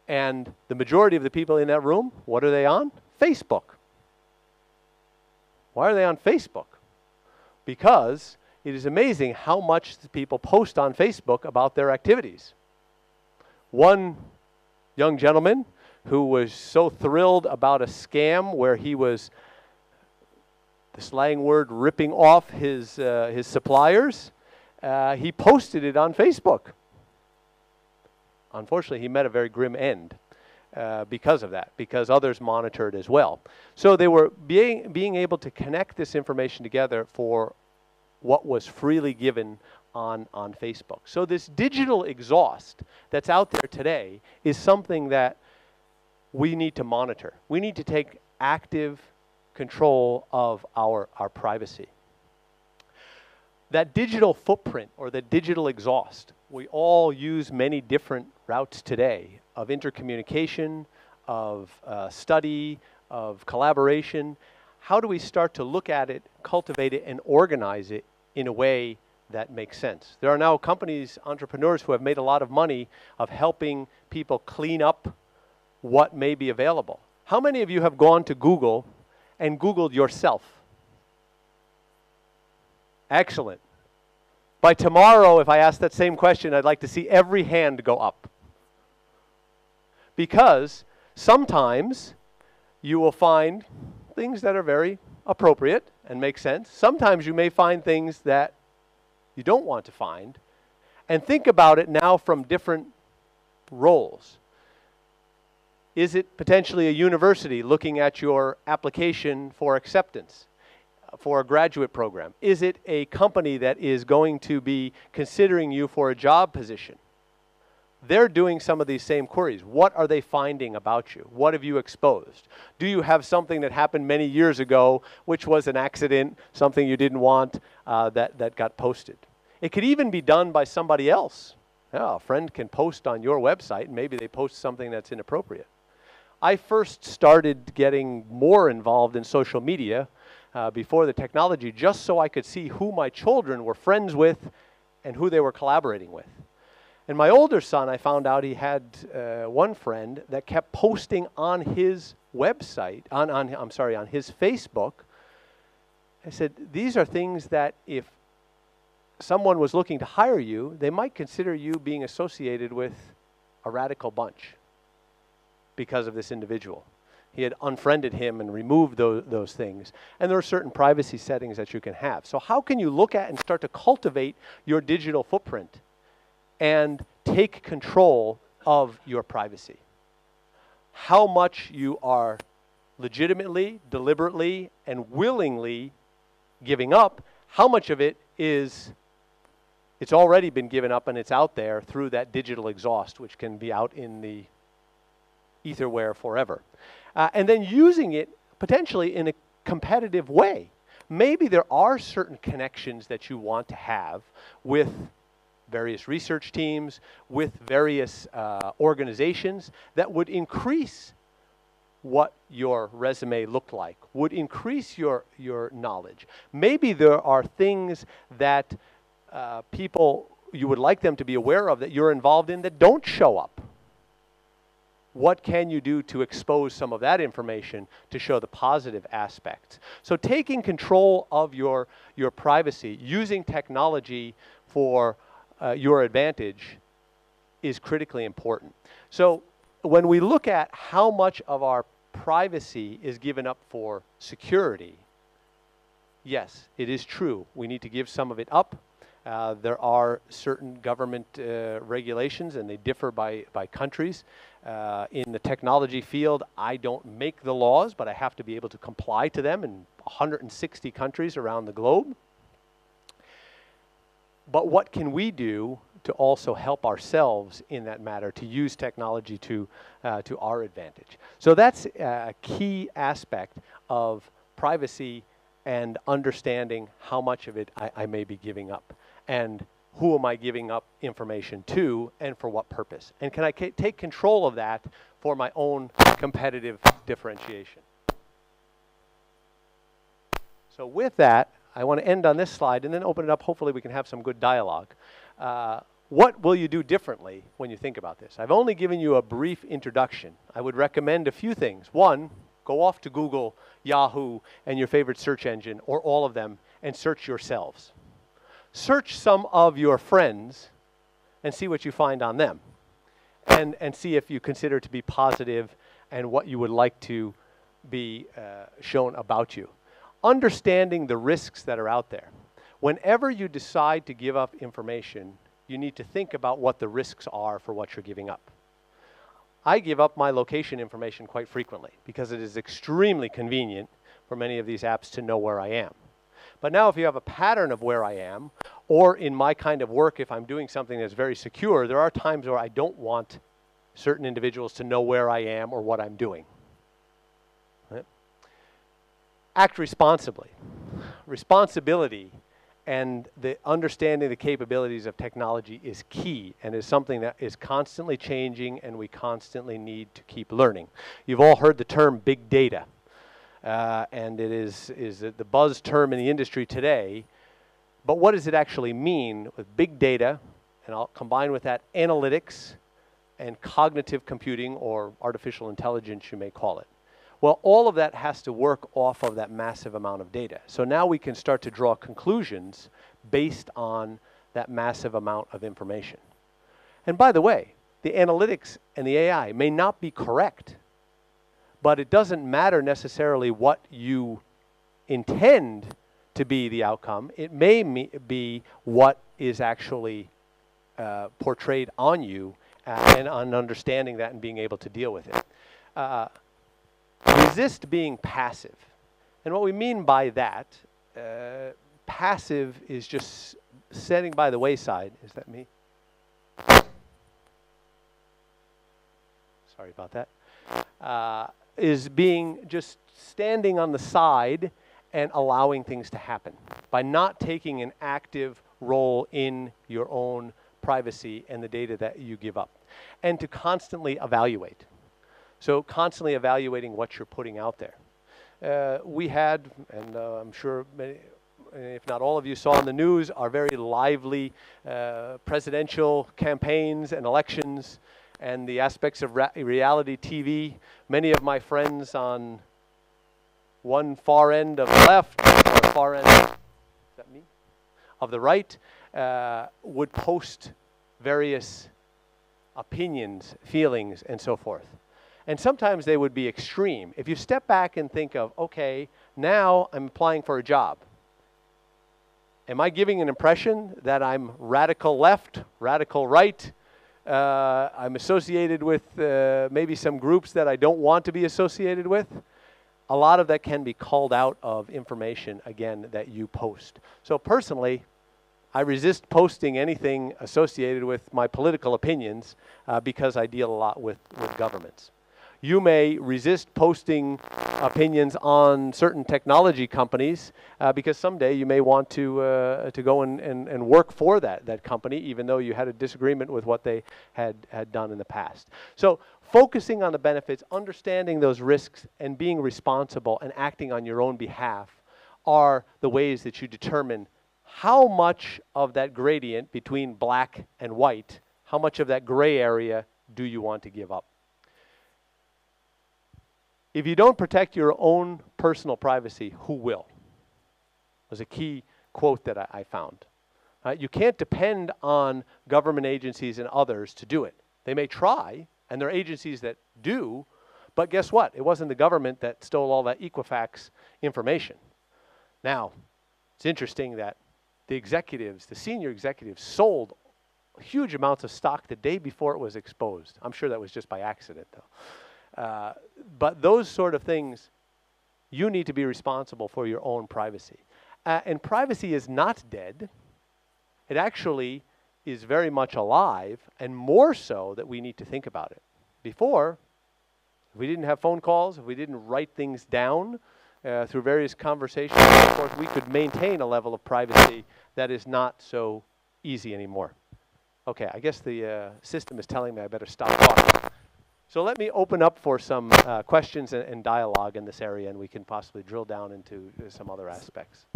And the majority of the people in that room, what are they on? Facebook. Why are they on Facebook? Because it is amazing how much the people post on Facebook about their activities. one young gentleman who was so thrilled about a scam where he was, the slang word, ripping off his suppliers, he posted it on Facebook. Unfortunately, he met a very grim end because of that, because others monitored as well. So they were being able to connect this information together for what was freely given on Facebook. So this digital exhaust that's out there today is something that we need to monitor. We need to take active control of our privacy. That digital footprint or the digital exhaust, we all use many different routes today of intercommunication, of study, of collaboration. How do we start to look at it, cultivate it, and organize it in a way that makes sense? There are now companies, entrepreneurs who have made a lot of money of helping people clean up what may be available. How many of you have gone to Google and Googled yourself? Excellent. By tomorrow, if I ask that same question, I'd like to see every hand go up. Because sometimes you will find things that are very appropriate and make sense. Sometimes you may find things that you don't want to find. And think about it now from different roles. Is it potentially a university looking at your application for acceptance for a graduate program? Is it a company that is going to be considering you for a job position? They're doing some of these same queries. What are they finding about you? What have you exposed? Do you have something that happened many years ago, which was an accident, something you didn't want, that got posted? It could even be done by somebody else. Yeah, a friend can post on your website, and maybe they post something that's inappropriate. I first started getting more involved in social media before the technology, just so I could see who my children were friends with and who they were collaborating with. And my older son, I found out he had one friend that kept posting on his website, on his Facebook. I said, these are things that if someone was looking to hire you, they might consider you being associated with a radical bunch because of this individual. He had unfriended him and removed those things. And there are certain privacy settings that you can have. So how can you look at and start to cultivate your digital footprint and take control of your privacy? How much you are legitimately, deliberately, and willingly giving up, how much of it is, it's already been given up and it's out there through that digital exhaust, which can be out in the etherware forever. And then using it potentially in a competitive way. Maybe there are certain connections that you want to have with various research teams, with various organizations that would increase what your resume looked like, would increase your knowledge. Maybe there are things that people, you would like them to be aware of that you're involved in that don't show up. What can you do to expose some of that information to show the positive aspects? So taking control of your privacy, using technology for your advantage is critically important. So when we look at how much of our privacy is given up for security, yes, it is true. We need to give some of it up. There are certain government regulations, and they differ by countries. In the technology field, I don't make the laws, but I have to be able to comply to them in 160 countries around the globe. But what can we do to also help ourselves in that matter, to use technology to our advantage? So that's a key aspect of privacy and understanding how much of it I may be giving up. And who am I giving up information to, and for what purpose? And can I take control of that for my own competitive differentiation? So with that, I want to end on this slide and then open it up. Hopefully we can have some good dialogue. What will you do differently when you think about this? I've only given you a brief introduction. I would recommend a few things. One, go off to Google, Yahoo, and your favorite search engine, or all of them, and search yourselves. Search some of your friends and see what you find on them. and see if you consider it to be positive and what you would like to be shown about you. Understanding the risks that are out there. Whenever you decide to give up information, you need to think about what the risks are for what you're giving up. I give up my location information quite frequently because it is extremely convenient for many of these apps to know where I am. But now if you have a pattern of where I am, or in my kind of work, if I'm doing something that's very secure, there are times where I don't want certain individuals to know where I am or what I'm doing. Right? Act responsibly. Responsibility and the understanding the capabilities of technology is key and is something that is constantly changing and we constantly need to keep learning. You've all heard the term big data, and it is the buzz term in the industry today. But what does it actually mean with big data, and I'll combine with that analytics and cognitive computing, or artificial intelligence you may call it? Well, all of that has to work off of that massive amount of data. So now we can start to draw conclusions based on that massive amount of information. And by the way, the analytics and the AI may not be correct, but it doesn't matter necessarily what you intend to be the outcome. It may be what is actually portrayed on you, and on understanding that and being able to deal with it. Resist being passive. And what we mean by that, passive is just setting by the wayside. Is that me? Sorry about that. Is being just standing on the side and allowing things to happen by not taking an active role in your own privacy and the data that you give up. And to constantly evaluate. So constantly evaluating what you're putting out there. We had, and I'm sure many, if not all of you saw in the news, our very lively presidential campaigns and elections and the aspects of reality TV. Many of my friends on one far end of the left or far end, is that me? Of the right, would post various opinions, feelings, and so forth. And sometimes they would be extreme. If you step back and think of, okay, now I'm applying for a job. Am I giving an impression that I'm radical left, radical right? I'm associated with maybe some groups that I don't want to be associated with? A lot of that can be called out of information, again, that you post. So personally, I resist posting anything associated with my political opinions because I deal a lot with governments. You may resist posting opinions on certain technology companies because someday you may want to go and work for that company, even though you had a disagreement with what they had done in the past. So focusing on the benefits, understanding those risks, and being responsible and acting on your own behalf are the ways that you determine how much of that gradient between black and white, how much of that gray area do you want to give up? If you don't protect your own personal privacy, who will? Was a key quote that I found. You can't depend on government agencies and others to do it. They may try, and there are agencies that do, but guess what? It wasn't the government that stole all that Equifax information. Now, it's interesting that the executives, the senior executives, sold huge amounts of stock the day before it was exposed. I'm sure that was just by accident, though. But those sort of things, you need to be responsible for your own privacy. And privacy is not dead. It actually is very much alive, and more so that we need to think about it. Before, if we didn't have phone calls, if we didn't write things down through various conversations and so forth, we could maintain a level of privacy that is not so easy anymore. Okay, I guess the system is telling me I better stop talking. So let me open up for some questions and dialogue in this area, and we can possibly drill down into some other aspects.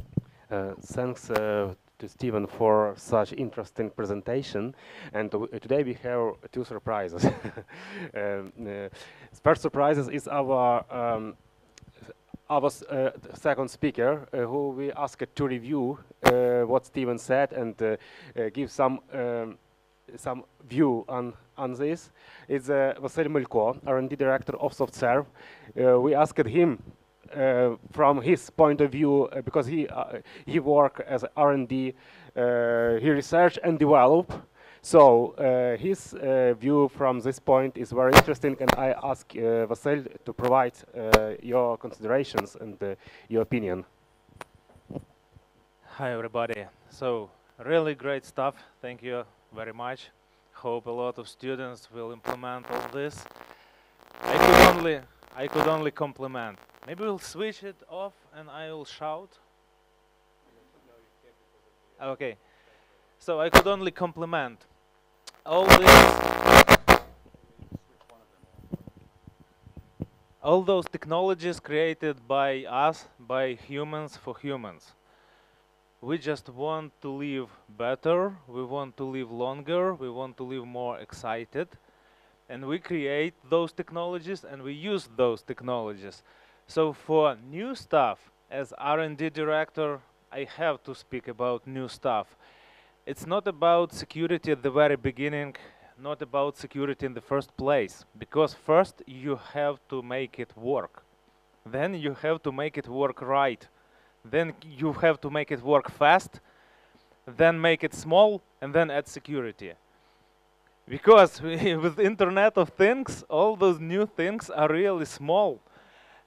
Thanks to Stephen for such interesting presentation. And today we have two surprises. First surprise is our second speaker, who we asked to review what Stephen said and give some some view on this. It's Vasyl Mulko, R&D director of SoftServe. We asked him from his point of view, because he work as R&D, he research and develop. So his view from this point is very interesting, and I ask Vasyl to provide your considerations and your opinion. Hi everybody. So really great stuff. Thank you very much. Hope a lot of students will implement all this. I could only compliment. Maybe we'll switch it off and I will shout. Okay. So I could only compliment all those technologies created by us, by humans for humans. We just want to live better, we want to live longer, we want to live more excited, and we create those technologies and we use those technologies. So for new stuff, as R&D director, I have to speak about new stuff. It's not about security at the very beginning, not about security in the first place, because first you have to make it work. Then you have to make it work right. Then you have to make it work fast, then make it small, and then add security. Because with Internet of Things, all those new things are really small,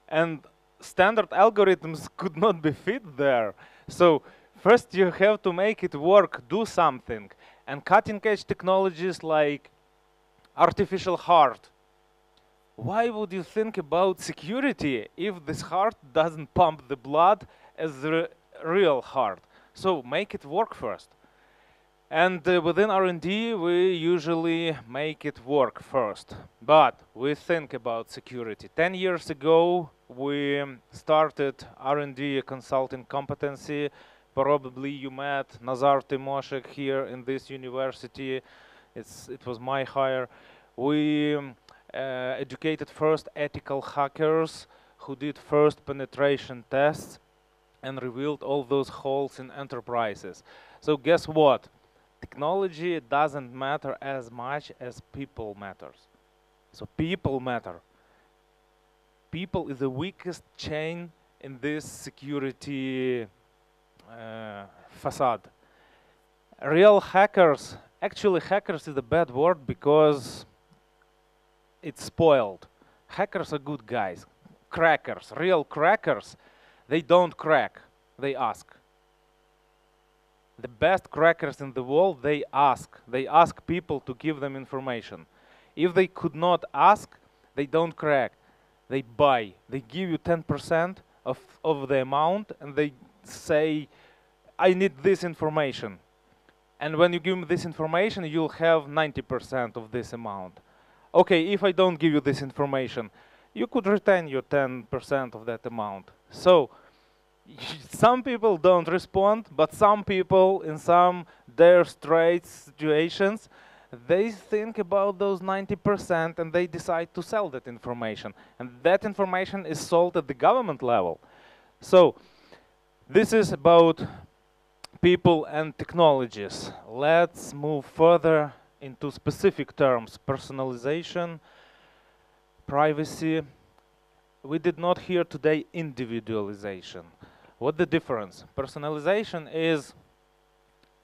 and standard algorithms could not be fit there. So first you have to make it work, do something. And cutting edge technologies like artificial heart. Why would you think about security if this heart doesn't pump the blood as the real heart? So make it work first. And within R&D, we usually make it work first. But we think about security. 10 years ago, we started R&D consulting competency. Probably you met Nazar Timoshek here in this university. It was my hire. We educated first ethical hackers who did first penetration tests and revealed all those holes in enterprises. So guess what? Technology doesn't matter as much as people matters. So people matter. People is the weakest chain in this security facade. Real hackers, actually hackers is a bad word because it's spoiled. Hackers are good guys. Crackers, real crackers, they don't crack, they ask. The best crackers in the world, they ask. They ask people to give them information. If they could not ask, they don't crack. They buy. They give you 10% of the amount and they say, I need this information. And when you give me this information, you'll have 90% of this amount. Okay, if I don't give you this information, you could retain your 10% of that amount. So some people don't respond, but some people in some dire straits situations, they think about those 90% and they decide to sell that information. And that information is sold at the government level. So this is about people and technologies. Let's move further into specific terms. Personalization, privacy. We did not hear today individualization. What the difference? Personalization is,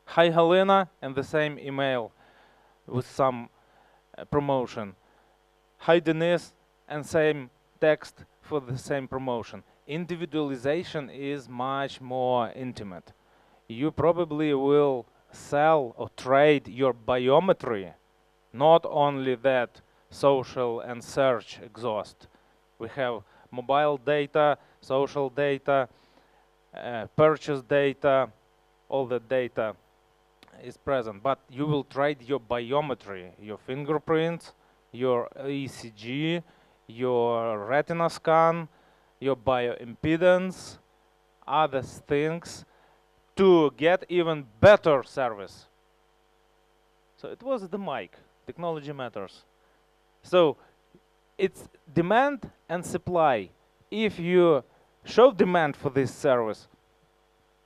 hi Helena, and the same email with some promotion. Hi Denise, and same text for the same promotion. Individualization is much more intimate. You probably will sell or trade your biometry, not only that social and search exhaust. We have mobile data, social data, purchase data, all the data is present, but you will trade your biometry, your fingerprints, your ECG, your retina scan, your bioimpedance, other things to get even better service. So it was the mic, technology matters. So it's demand and supply. If you show demand for this service,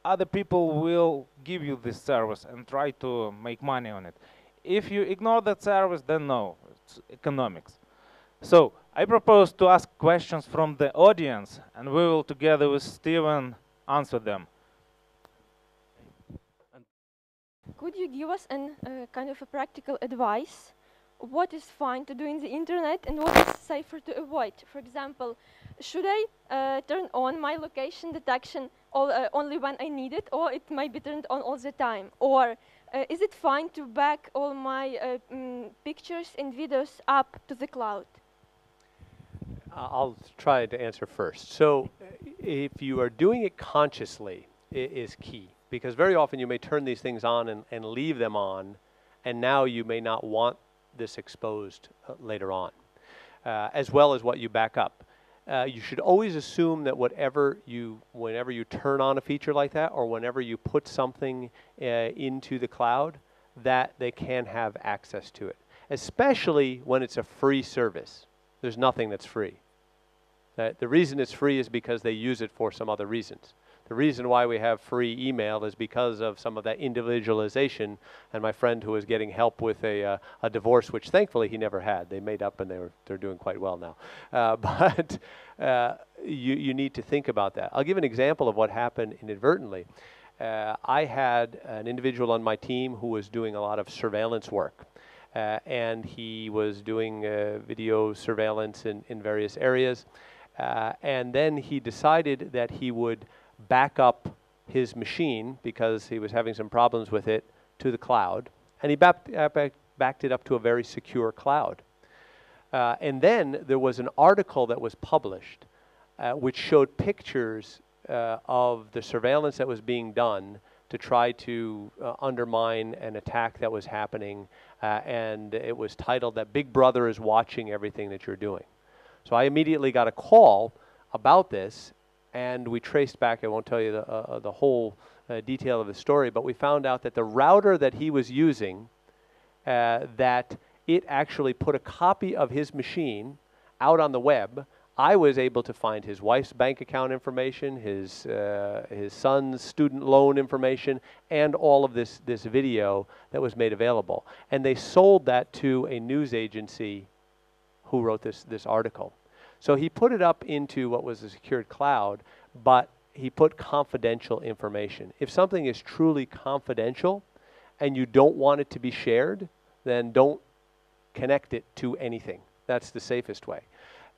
other people will give you this service and try to make money on it. If you ignore that service, then no, it's economics. So I propose to ask questions from the audience, and we will, together with Steven, answer them. Could you give us an kind of a practical advice? What is fine to do in the internet and what is safer to avoid? For example, should I turn on my location detection only when I need it, or it might be turned on all the time? Or is it fine to back all my pictures and videos up to the cloud? I'll try to answer first. So if you are doing it consciously, it is key. Because very often you may turn these things on and leave them on, and now you may not want this exposed later on, as well as what you back up. You should always assume that whenever you turn on a feature like that, or whenever you put something into the cloud, that they can have access to it, especially when it's a free service. There's nothing that's free. The reason it's free is because they use it for some other reasons. The reason why we have free email is because of some of that individualization. And my friend who was getting help with a divorce, which thankfully he never had. They made up and they're doing quite well now. But you need to think about that. I'll give an example of what happened inadvertently. I had an individual on my team who was doing a lot of surveillance work. And he was doing video surveillance in various areas. And then he decided that he would back up his machine because he was having some problems with it to the cloud. And he backed it up to a very secure cloud. And then there was an article that was published which showed pictures of the surveillance that was being done to try to undermine an attack that was happening. And it was titled that Big Brother is watching everything that you're doing. So I immediately got a call about this, and we traced back. I won't tell you the whole detail of the story, but we found out that the router that he was using, that it actually put a copy of his machine out on the web. I was able to find his wife's bank account information, his son's student loan information, and all of this video that was made available. And they sold that to a news agency who wrote this article. So he put it up into what was a secured cloud, but he put confidential information. If something is truly confidential and you don't want it to be shared, then don't connect it to anything. That's the safest way.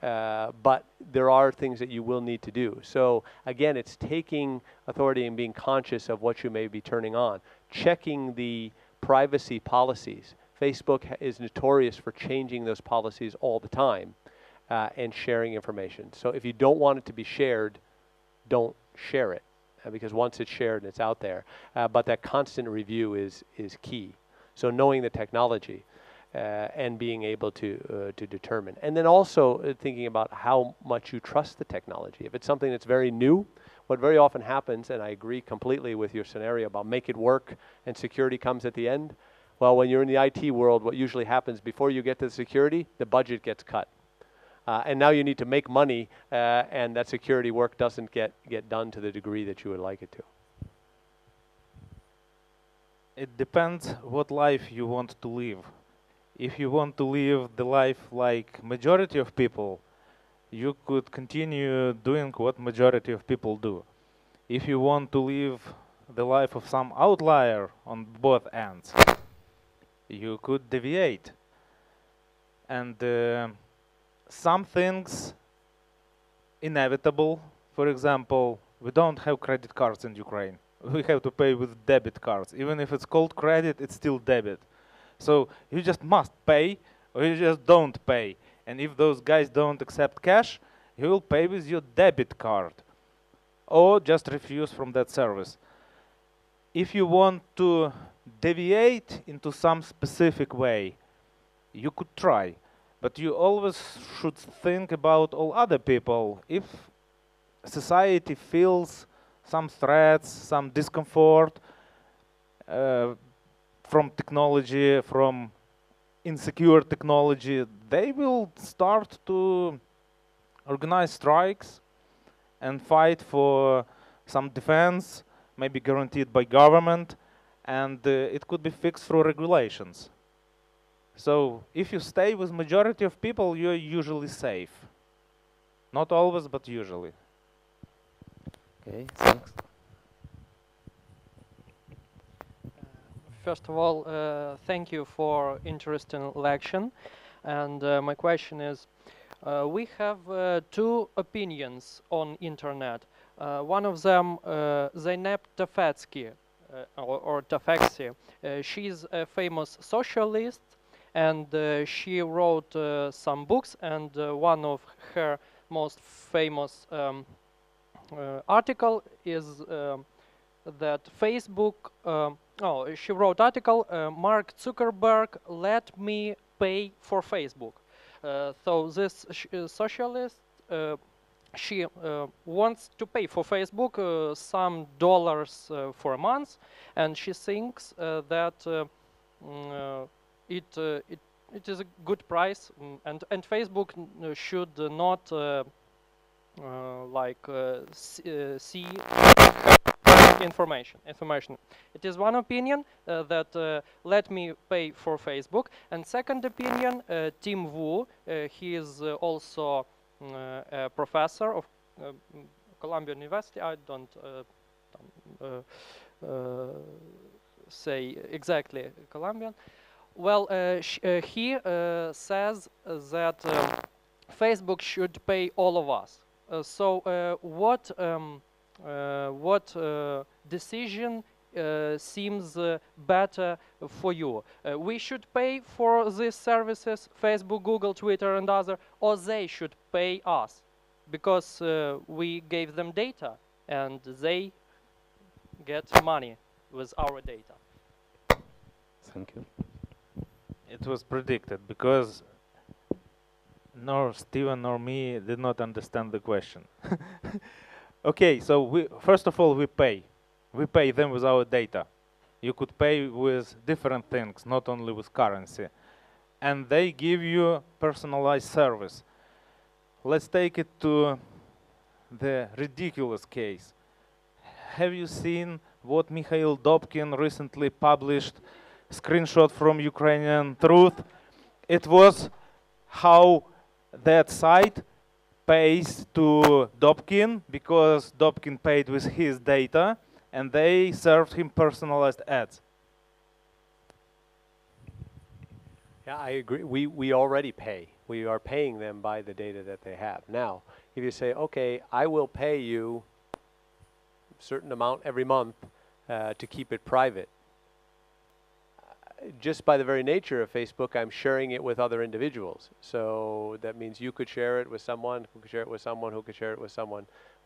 But there are things that you will need to do. So again, it's taking authority and being conscious of what you may be turning on. Checking the privacy policies. Facebook is notorious for changing those policies all the time and sharing information. So if you don't want it to be shared, don't share it because once it's shared, it's out there. But that constant review is key. So knowing the technology. And being able to determine. And then also thinking about how much you trust the technology. If it's something that's very new, what very often happens, and I agree completely with your scenario about make it work and security comes at the end. Well, when you're in the IT world, what usually happens before you get to the security, the budget gets cut. And now you need to make money and that security work doesn't get done to the degree that you would like it to. It depends what life you want to live. If you want to live the life like majority of people, you could continue doing what majority of people do. If you want to live the life of some outlier on both ends, you could deviate. And some things inevitable. For example, we don't have credit cards in Ukraine. We have to pay with debit cards. Even if it's called credit, it's still debit. So you just must pay, or you just don't pay. And if those guys don't accept cash, you will pay with your debit card, or just refuse from that service. If you want to deviate into some specific way, you could try, but you always should think about all other people. If society feels some threats, some discomfort, from technology, from insecure technology, they will start to organize strikes and fight for some defense, maybe guaranteed by government, and it could be fixed through regulations. So if you stay with majority of people, you're usually safe. Not always, but usually. Okay, thanks. First of all, thank you for interesting lecture. And my question is, we have two opinions on internet. One of them, Zeynep Tafetsky, or Tafexi. She's a famous socialist, and she wrote some books, and one of her most famous article is that Facebook, she wrote article, Mark Zuckerberg let me pay for Facebook. So this socialist, she wants to pay for Facebook some dollars for a month, and she thinks that it is a good price, and Facebook should not see information. It is one opinion that let me pay for Facebook, and second opinion, Tim Wu. He is also a professor of Columbia University. I don't say exactly Columbian. Well, he says that Facebook should pay all of us. So what decision seems better for you? We should pay for these services, Facebook, Google, Twitter, and other, or they should pay us because we gave them data and they get money with our data. Thank you. It was predicted because nor Steven nor me did not understand the question. Okay, so first of all we pay. We pay them with our data. You could pay with different things, not only with currency. And they give you personalized service. Let's take it to the ridiculous case. Have you seen what Mikhail Dobkin recently published, screenshot from Ukrainian Truth? It was how that site pays to Dobkin because Dobkin paid with his data and they served him personalized ads. Yeah, I agree. We already pay. We are paying them by the data that they have. Now, if you say, okay, I will pay you a certain amount every month to keep it private, just by the very nature of Facebook, I'm sharing it with other individuals. So that means you could share it with someone, who could share it with someone, who could share it with someone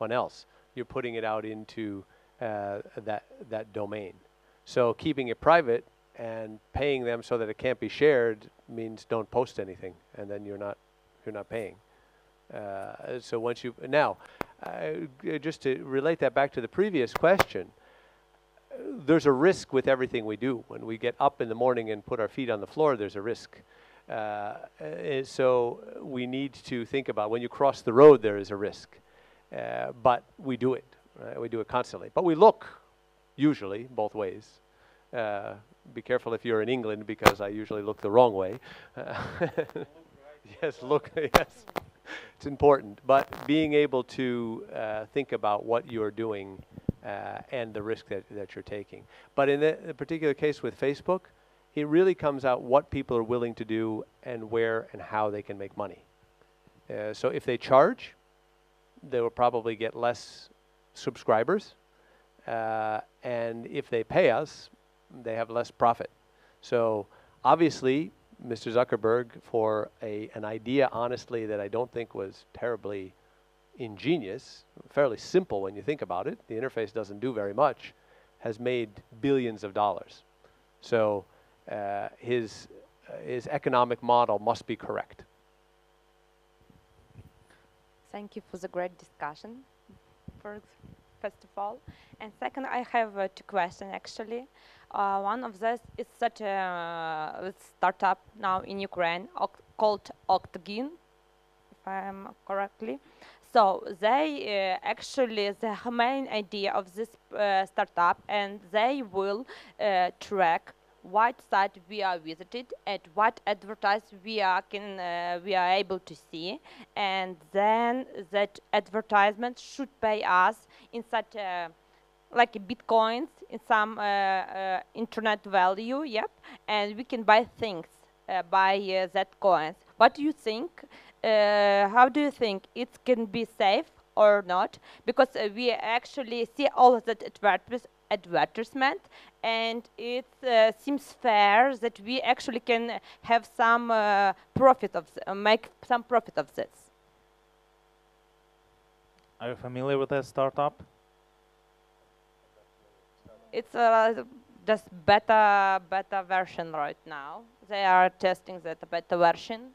else. You're putting it out into that domain. So keeping it private and paying them so that it can't be shared means don't post anything, and then you're not paying. So once you just to relate that back to the previous question, there's a risk with everything we do. When we get up in the morning and put our feet on the floor, there's a risk. So we need to think about when you cross the road, there is a risk. But we do it. Right? We do it constantly. But we look, usually, both ways. Be careful if you're in England, because I usually look the wrong way. Yes, look, yes. It's important. But being able to think about what you're doing and the risk that you're taking. But in the particular case with Facebook, it really comes out what people are willing to do and where and how they can make money. So if they charge, they will probably get less subscribers. And if they pay us, they have less profit. So obviously, Mr. Zuckerberg, for an idea, honestly, that I don't think was terribly ingenious, fairly simple when you think about it, the interface doesn't do very much, has made billions of dollars. So his economic model must be correct. Thank you for the great discussion, first of all. And second, I have two questions actually. One of those is such a startup now in Ukraine called Octogin, if I'm correctly. So they actually, the main idea of this startup, and they will track what site we are visited and what advertise we are able to see, and then that advertisement should pay us in such a like bitcoins in some internet value, yep, and we can buy things by that coins. What do you think? How do you think it can be safe or not? Because we actually see all of that advertisement, and it seems fair that we actually can have some profit of make some profit of this. Are you familiar with that startup? It's just beta version right now. They are testing that beta version.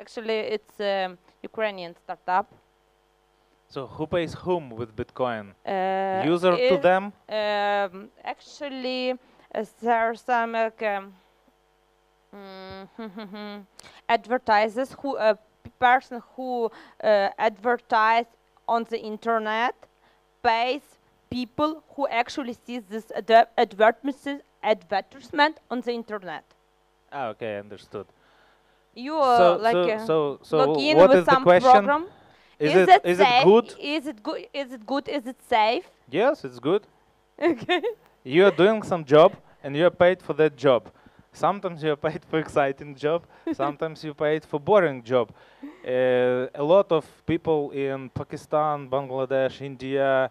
Actually, it's a Ukrainian startup. So who pays whom with Bitcoin? Uh, User to if, them? Actually, there are some advertisers who person who advertise on the internet pays people who actually see this advertisement on the internet. Ah, okay, understood. You So log in what with is the some question? program. Is it it safe? good? Is it good? Is it good? Is it safe? Yes, it's good. Okay. You are doing some job and you are paid for that job. Sometimes you are paid for exciting job. Sometimes you paid for boring job. A lot of people in Pakistan, Bangladesh, India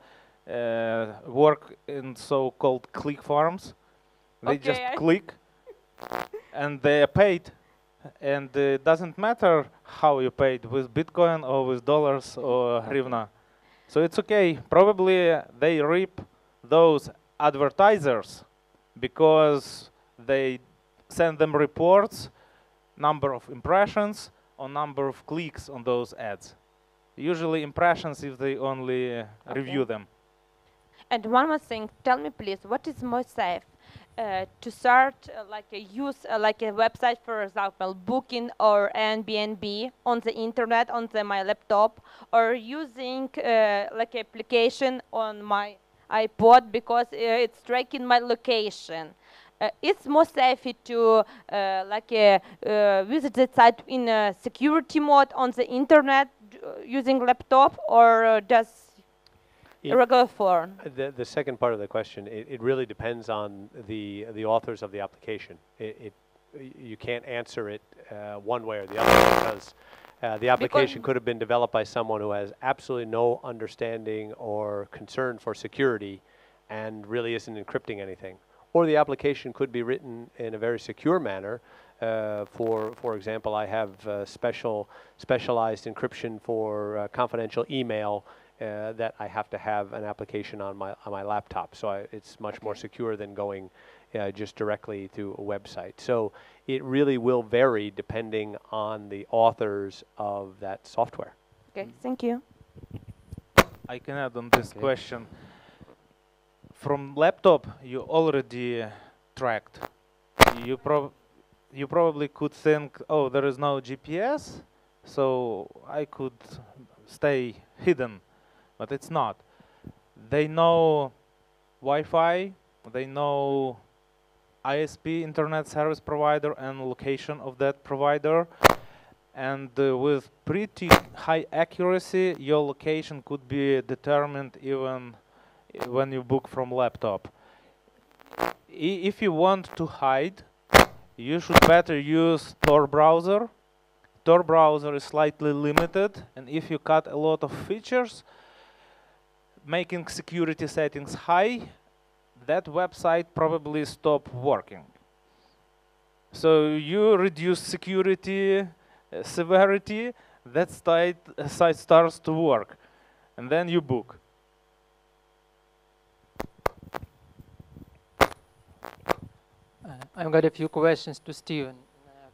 work in so-called click farms. They just Okay, click and they are paid. And it doesn't matter how you paid, with Bitcoin or with dollars or hryvnia. So it's okay. Probably they reap those advertisers because they send them reports, number of impressions, or number of clicks on those ads. Usually impressions if they only review them. And one more thing, tell me please, what is more safe? To start like a like a website, for example, Booking or Airbnb on the internet on my laptop, or using like application on my iPod because it's tracking my location. It's more safe to visit the site in security mode on the internet using laptop, or does regular phone? The second part of the question, it really depends on the authors of the application. You can't answer it one way or the other because the application could have been developed by someone who has absolutely no understanding or concern for security and really isn't encrypting anything. Or the application could be written in a very secure manner. For example, I have specialized encryption for confidential email that I have to have an application on my laptop. So it's much more secure than going just directly to a website. So it really will vary depending on the authors of that software. Okay, thank you. I can add on this question. From laptop, you already tracked. You probably could think, oh, there is no GPS, so I could stay hidden, but it's not. They know Wi-Fi, they know ISP, internet service provider, and location of that provider, and with pretty high accuracy, your location could be determined even when you book from laptop. If you want to hide, you should better use Tor browser. Tor browser is slightly limited, and if you cut a lot of features, making security settings high, that website probably stop working. So you reduce security severity, that site starts to work, and then you book. I've got a few questions to Steven.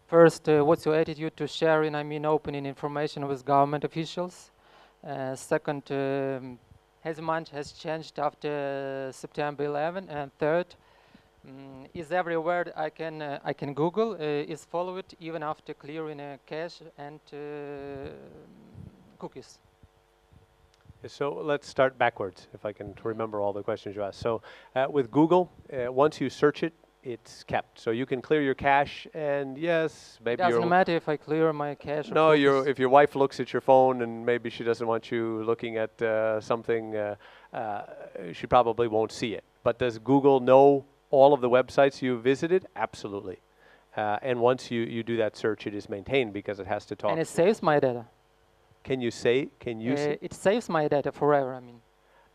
First, what's your attitude to sharing, opening information with government officials? Second, has much has changed after September 11? And third, is every word I can Google is followed even after clearing cache and cookies? So let's start backwards, if I can remember all the questions you asked. So with Google, once you search it it's kept. So you can clear your cache, and yes, It maybe doesn't matter if I clear my cache. or no, cookies. if your wife looks at your phone and maybe she doesn't want you looking at something, she probably won't see it. But does Google know all of the websites you visited? Absolutely. And once you do that search, it is maintained because it has to talk. And it saves my data. Can you say? Can you say? It saves my data forever. I mean,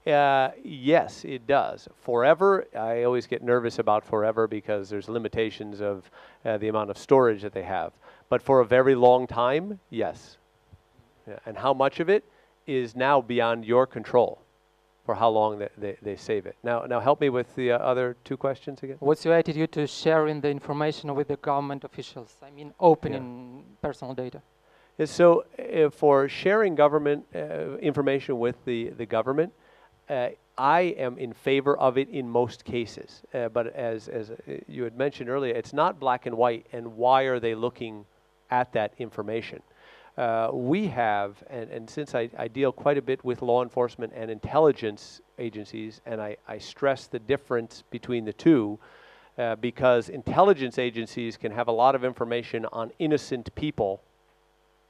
Yes, it does. Forever, I always get nervous about forever because there's limitations of the amount of storage that they have. But for a very long time, yes. Yeah. And how much of it is now beyond your control for how long they save it. Now help me with the other two questions again. what's your attitude to sharing the information with the government officials? I mean, opening personal data. So for sharing government information with the government, I am in favor of it in most cases. But as you had mentioned earlier, it's not black and white, and why are they looking at that information? We have, and since I deal quite a bit with law enforcement and intelligence agencies, and I stress the difference between the two, because intelligence agencies can have a lot of information on innocent people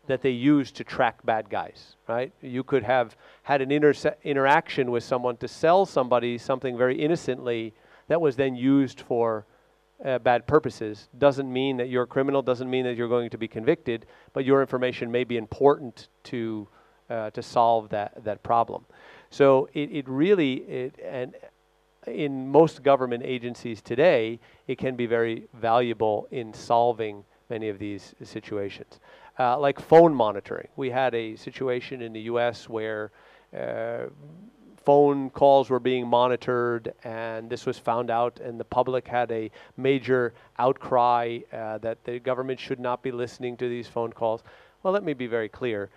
that they use to track bad guys, right? You could have had an interaction with someone to sell somebody something very innocently that was then used for bad purposes. Doesn't mean that you're a criminal, doesn't mean that you're going to be convicted, but your information may be important to solve that problem. So it really, and in most government agencies today, it can be very valuable in solving many of these situations. Like phone monitoring. We had a situation in the US where phone calls were being monitored, and this was found out, and the public had a major outcry that the government should not be listening to these phone calls. Well, let me be very clear.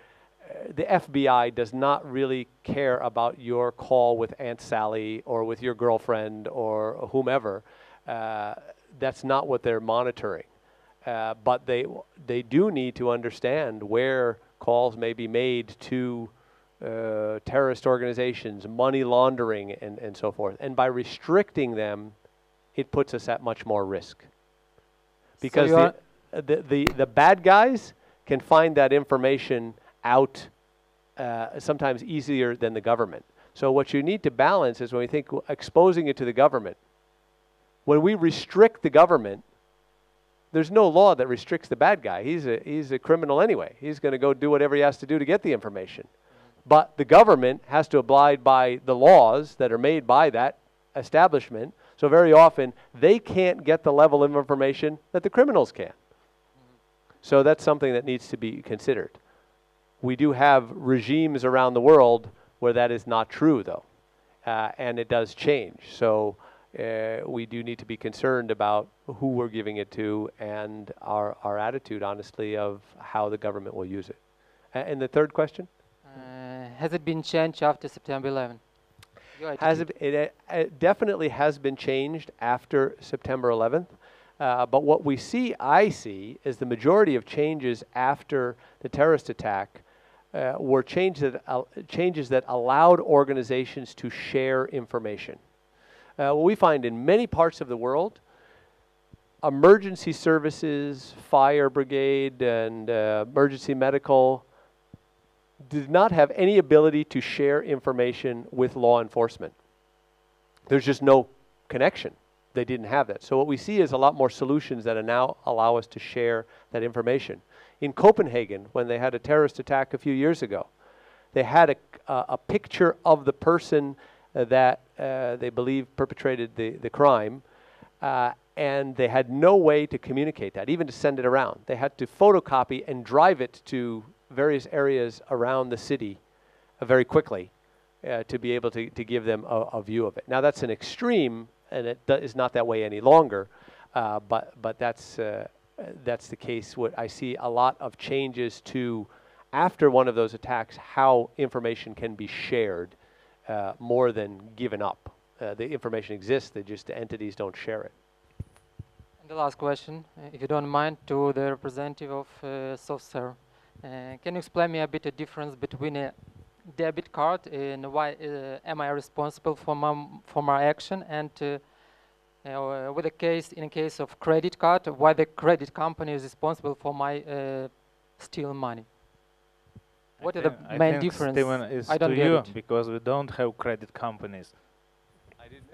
The FBI does not really care about your call with Aunt Sally or with your girlfriend or whomever. That's not what they're monitoring. But they do need to understand where calls may be made to terrorist organizations, money laundering, and so forth. And by restricting them, it puts us at much more risk. Because So the bad guys can find that information out sometimes easier than the government. So what you need to balance is when we think exposing it to the government, when we restrict the government, there's no law that restricts the bad guy. He's a criminal anyway. He's going to go do whatever he has to do to get the information. But the government has to abide by the laws that are made by that establishment. So very often, they can't get the level of information that the criminals can. So that's something that needs to be considered. We do have regimes around the world where that is not true, though. And it does change. So we do need to be concerned about who we're giving it to and our attitude, honestly, of how the government will use it. And the third question? has it been changed after September 11? Has it definitely has been changed after September 11th. But what I see, is the majority of changes after the terrorist attack were changes that allowed organizations to share information. What we find in many parts of the world, emergency services, fire brigade, and emergency medical did not have any ability to share information with law enforcement. There's just no connection. They didn't have that. So what we see is a lot more solutions that now allow us to share that information. In Copenhagen, when they had a terrorist attack a few years ago, they had a picture of the person that they believe perpetrated the crime, and they had no way to communicate that, even to send it around. They had to photocopy and drive it to various areas around the city very quickly to be able to give them a view of it. Now that's an extreme, and it is not that way any longer, but that's the case. What I see a lot of changes to, after one of those attacks, how information can be shared more than given up. The information exists, the entities don't share it. And the last question, if you don't mind, to the representative of SoftServe. Can you explain me a bit the difference between a debit card and why am I responsible for my action, and with a case in a case of credit card, why the credit company is responsible for my steal money? What are the main difference? Steven, is I don't to get you it. because we don't have credit companies.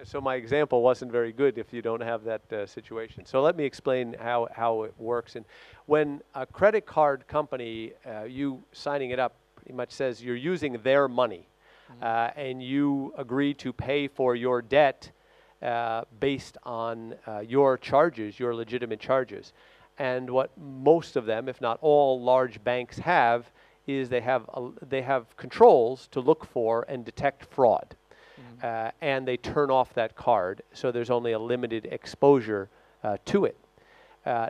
So my example wasn't very good if you don't have that situation. So let me explain how it works. And when a credit card company, you signing it up, pretty much says you're using their money, and you agree to pay for your debt based on your charges, your legitimate charges. And what most of them, if not all, large banks have is they have controls to look for and detect fraud. And they turn off that card, so there's only a limited exposure to it.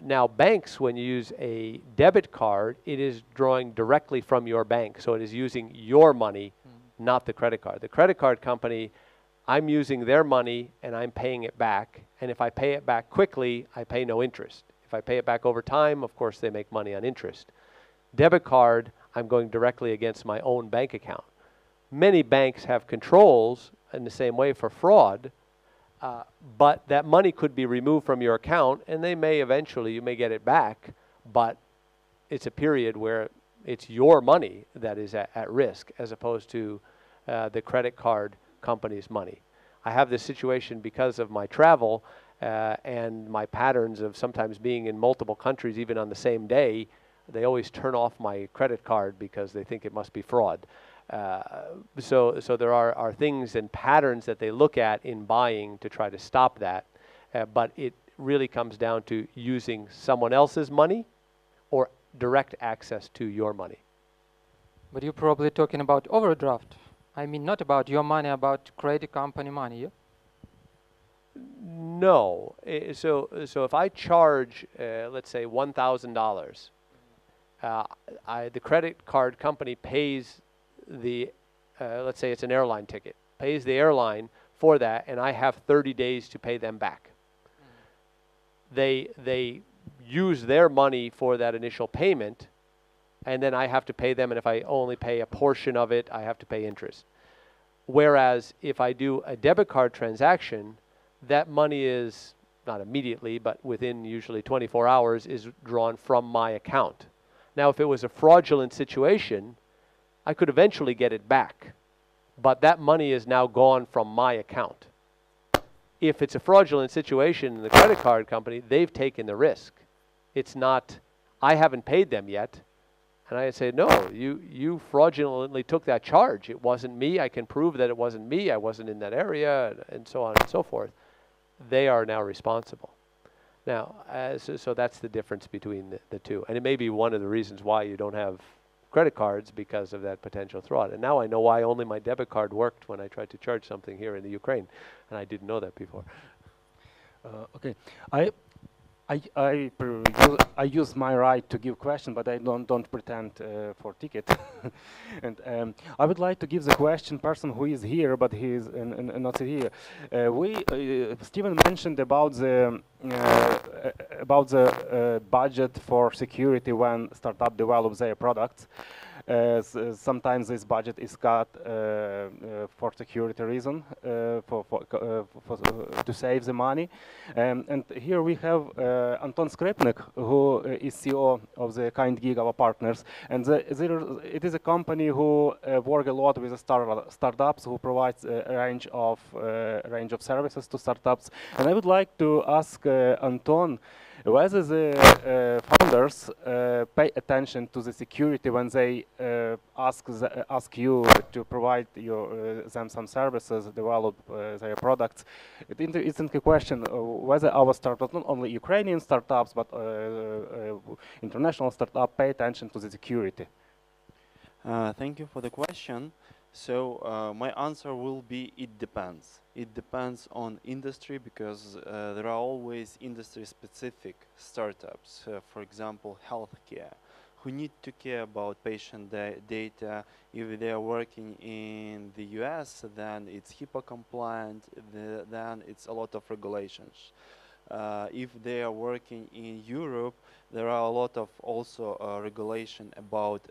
Now, banks, when you use a debit card, it is drawing directly from your bank, so it is using your money, not the credit card. The credit card company, I'm using their money and I'm paying it back, and if I pay it back quickly, I pay no interest. If I pay it back over time, of course, they make money on interest. Debit card, I'm going directly against my own bank account. Many banks have controls in the same way for fraud, but that money could be removed from your account, and they may eventually, you may get it back, but it's a period where it's your money that is at risk as opposed to the credit card company's money. I have this situation because of my travel and my patterns of sometimes being in multiple countries even on the same day. They always turn off my credit card because they think it must be fraud. So there are things and patterns that they look at in buying to try to stop that, but it really comes down to using someone else's money or direct access to your money. But you're probably talking about overdraft. I mean, not about your money, about credit company money, yeah? No. So if I charge, let's say, $1,000, the credit card company pays the, let's say it's an airline ticket, pays the airline for that, and I have 30 days to pay them back. They use their money for that initial payment, and then I have to pay them, and if I only pay a portion of it, I have to pay interest. Whereas if I do a debit card transaction, that money is, not immediately, but within usually 24 hours, is drawn from my account. Now, if it was a fraudulent situation, I could eventually get it back, but that money is now gone from my account. If it's a fraudulent situation in the credit card company, they've taken the risk. It's not, I haven't paid them yet, and I say, no, you fraudulently took that charge. It wasn't me. I can prove that it wasn't me. I wasn't in that area, and so on and so forth. They are now responsible. Now, so that's the difference between the two. And it may be one of the reasons why you don't have credit cards, because of that potential fraud. And now I know why only my debit card worked when I tried to charge something here in the Ukraine. And I didn't know that before. Okay. I use my right to give question, but I don't pretend for ticket. And I would like to give the question person who is here, but he is not here. Steven mentioned about the budget for security when startup develops their products. Sometimes this budget is cut for security reason, to save the money. And here we have Anton Skrepnik, who is CEO of the Kind Gig, our partners. And it is a company who work a lot with startups, who provides a range of services to startups. And I would like to ask Anton whether the founders pay attention to the security when they ask you to provide them some services, develop their products. It's a question whether our startups, not only Ukrainian startups, but international startups, pay attention to the security. Thank you for the question. So my answer will be it depends. It depends on industry, because there are always industry-specific startups. For example, healthcare, who need to care about patient data. If they are working in the US, then it's HIPAA compliant, then it's a lot of regulations. If they are working in Europe, there are a lot of also regulation about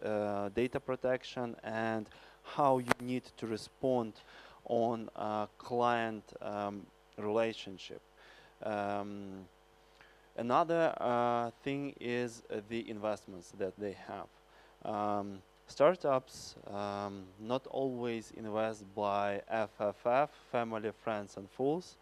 data protection and how you need to respond on client relationship. Um, Another thing is the investments that they have. Startups not always invest by FFF, family, friends, and fools,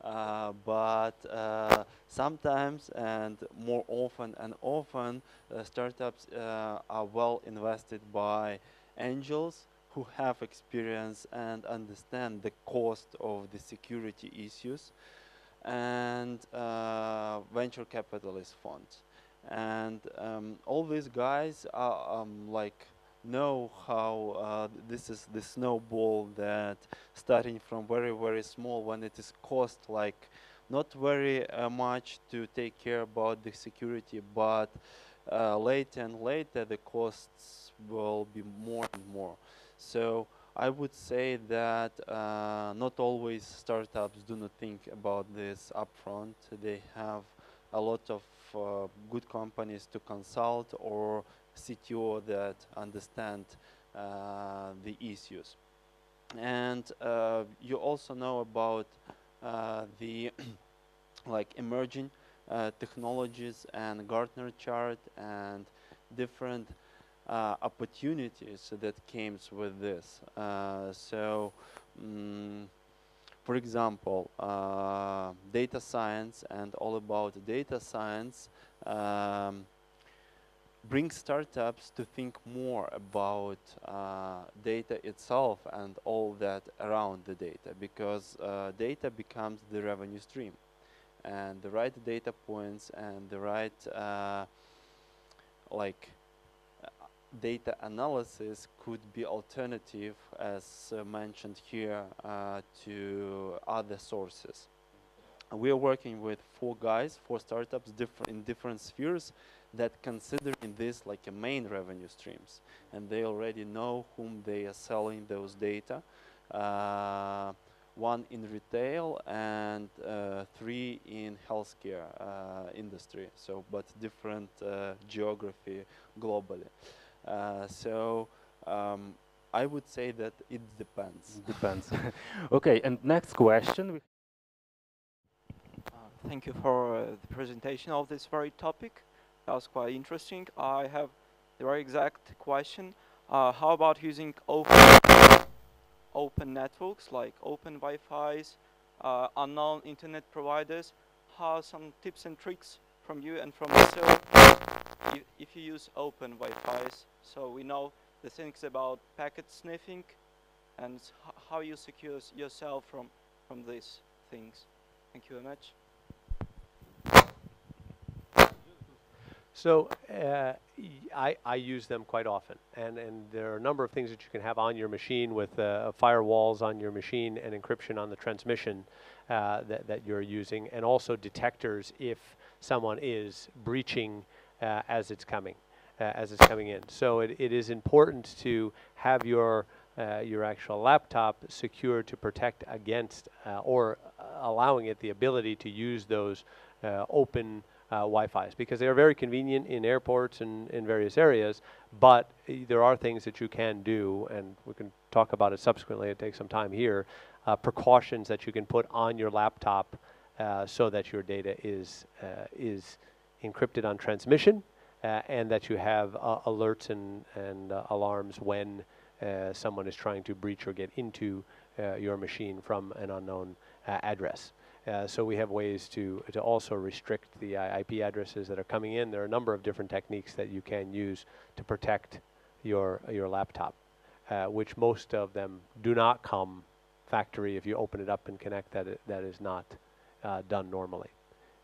but sometimes and more often and often startups are well invested by angels who have experience and understand the cost of the security issues, and venture capitalist funds. And all these guys are like know how this is the snowball that starting from very small, when it is cost like not very much to take care about the security, but later and later the costs will be more and more. So I would say that not always startups do not think about this upfront. They have a lot of good companies to consult or CTO that understand the issues. And you also know about the like emerging technologies and Gartner chart and different opportunities that came with this. For example, data science and all about data science bring startups to think more about data itself and all that around the data, because data becomes the revenue stream, and the right data points and the right like data analysis could be alternative, as mentioned here, to other sources. We are working with four startups in different spheres that consider in this like a main revenue streams, and they already know whom they are selling those data. One in retail and three in healthcare industry. So, but different geography globally. I would say that it depends. Depends. Okay, and next question. Thank you for the presentation of this very topic. That was quite interesting. I have the very exact question. How about using open networks like open Wi-Fi's, unknown internet providers? How some tips and tricks from you and from yourself if you use open Wi-Fi's, so we know the things about packet sniffing and how you secure yourself from these things. Thank you very much. So I use them quite often, and there are a number of things that you can have on your machine with firewalls on your machine and encryption on the transmission that you're using, and also detectors if someone is breaching as it's coming in. So it is important to have your actual laptop secure to protect against or allowing it the ability to use those open Wi-Fi's, because they are very convenient in airports and in various areas, but there are things that you can do, and we can talk about it subsequently. It takes some time here. Precautions that you can put on your laptop so that your data is encrypted on transmission, and that you have alerts and alarms when someone is trying to breach or get into your machine from an unknown address. So we have ways to also restrict the IP addresses that are coming in. There are a number of different techniques that you can use to protect your laptop, which most of them do not come factory. If you open it up and connect, that is not done normally.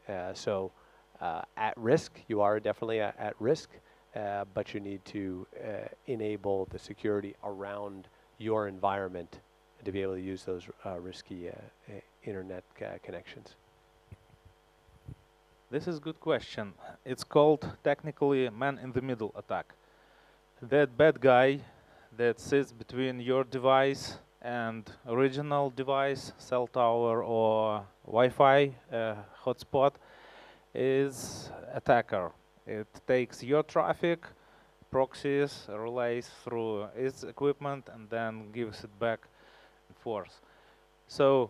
At risk, you are definitely at risk, but you need to enable the security around your environment to be able to use those risky internet connections. This is a good question. It's called technically man-in-the-middle attack. That bad guy that sits between your device and original device, cell tower or Wi-Fi hotspot, is attacker. It takes your traffic, proxies, relays through its equipment, and then gives it back and forth. So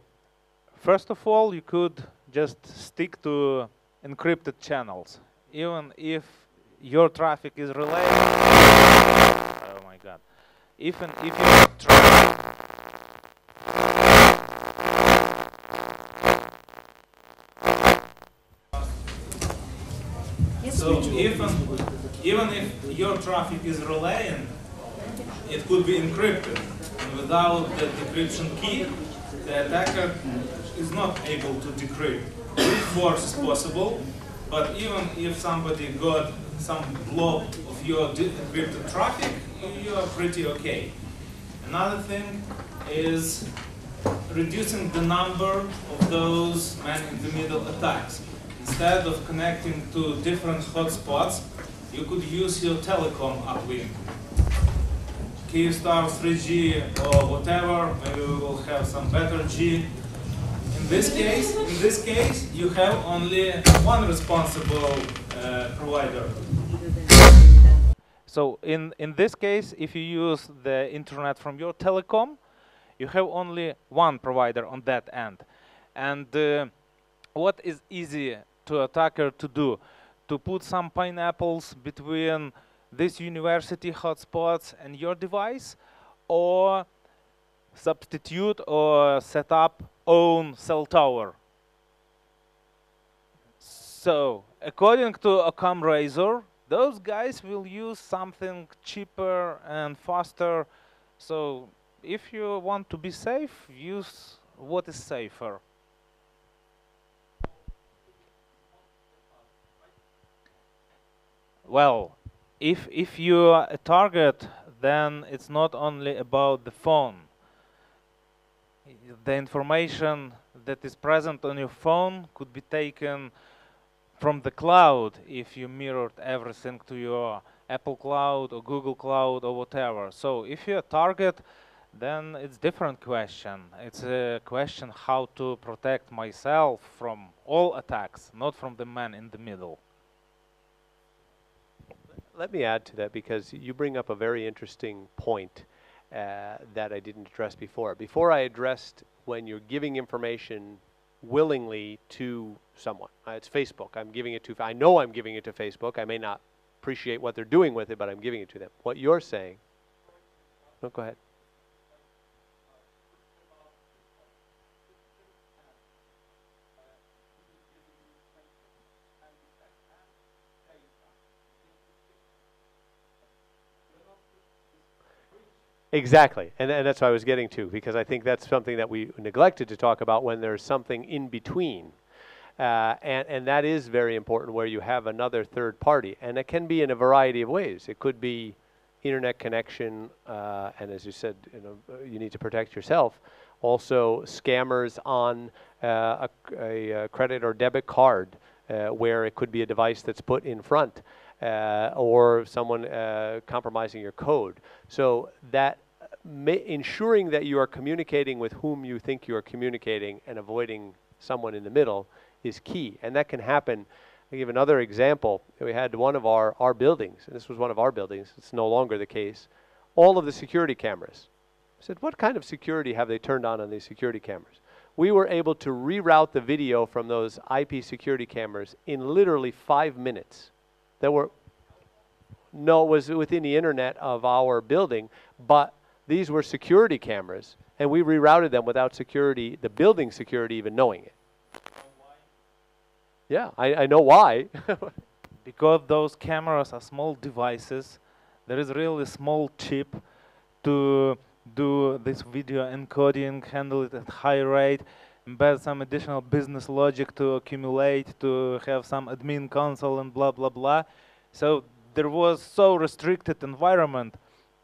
first of all, you could just stick to encrypted channels, even if your traffic is relayed. Oh my God! Even if your traffic so even if your traffic is relaying, it could be encrypted. And without the decryption key, the attacker is not able to decrypt. Brute force is possible, but even if somebody got some blob of your encrypted traffic, you are pretty okay. Another thing is reducing the number of those man-in-the-middle attacks. Instead of connecting to different hotspots, you could use your telecom uplink. Kyivstar 3G or whatever, maybe we will have some better G. In this case, you have only one responsible provider. So in this case, if you use the internet from your telecom, you have only one provider on that end. And what is easy to attacker to do? To put some pineapples between this university hotspots and your device, or substitute or set up own cell tower. So according to Occam Razor, those guys will use something cheaper and faster. So if you want to be safe, use what is safer. Well, if you are a target, then it's not only about the phone. The information that is present on your phone could be taken from the cloud if you mirrored everything to your Apple Cloud or Google Cloud or whatever. So if you're a target, then it's different question. It's a question how to protect myself from all attacks, not from the man in the middle. Let me add to that, because you bring up a very interesting point that I didn't address before. Before I addressed when you're giving information willingly to someone. It's Facebook. I'm giving it to, I know I'm giving it to Facebook. I may not appreciate what they're doing with it, but I'm giving it to them. What you're saying, no, go ahead. Exactly, and that's what I was getting to, because I think that's something that we neglected to talk about when there's something in between. And that is very important, where you have another third party. And it can be in a variety of ways. It could be internet connection, and as you said, you need to protect yourself. Also, scammers on a credit or debit card, where it could be a device that's put in front. Or someone compromising your code. So that ensuring that you are communicating with whom you think you are communicating and avoiding someone in the middle is key. And that can happen. I'll give another example. We had one of our buildings, and this was one of our buildings, it's no longer the case, all of the security cameras. I said, what kind of security have they turned on these security cameras? We were able to reroute the video from those IP security cameras in literally 5 minutes. That were, no, it was within the internet of our building, but these were security cameras, and we rerouted them without security, the building security even knowing it. Yeah, I know why. Because those cameras are small devices, there is really a small chip to do this video encoding, handle it at high rate, embed some additional business logic to accumulate, to have some admin console and blah, blah, blah. So there was so restricted environment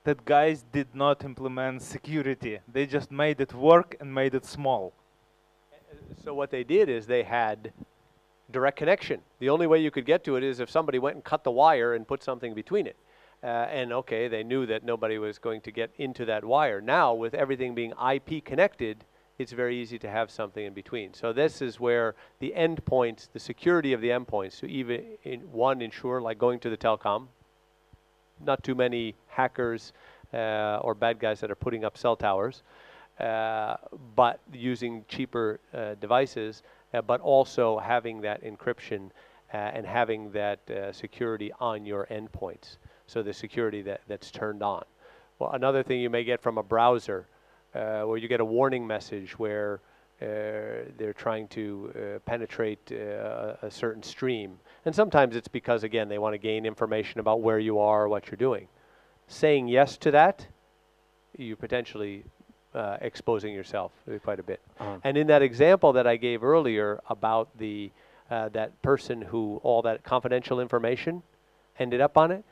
that guys did not implement security. They just made it work and made it small. So what they did is they had direct connection. The only way you could get to it is if somebody went and cut the wire and put something between it. And okay, they knew that nobody was going to get into that wire. Now, with everything being IP connected, it's very easy to have something in between. So this is where the endpoints, the security of the endpoints, to even ensure, like going to the telecom, not too many hackers or bad guys that are putting up cell towers, but using cheaper devices, but also having that encryption and having that security on your endpoints. So the security that's turned on. Well, another thing you may get from a browser, where you get a warning message where they're trying to penetrate a certain stream. And sometimes it's because, again, they want to gain information about where you are, what you're doing. Saying yes to that, you potentially exposing yourself quite a bit. And in that example that I gave earlier about the that person who all that confidential information ended up on it,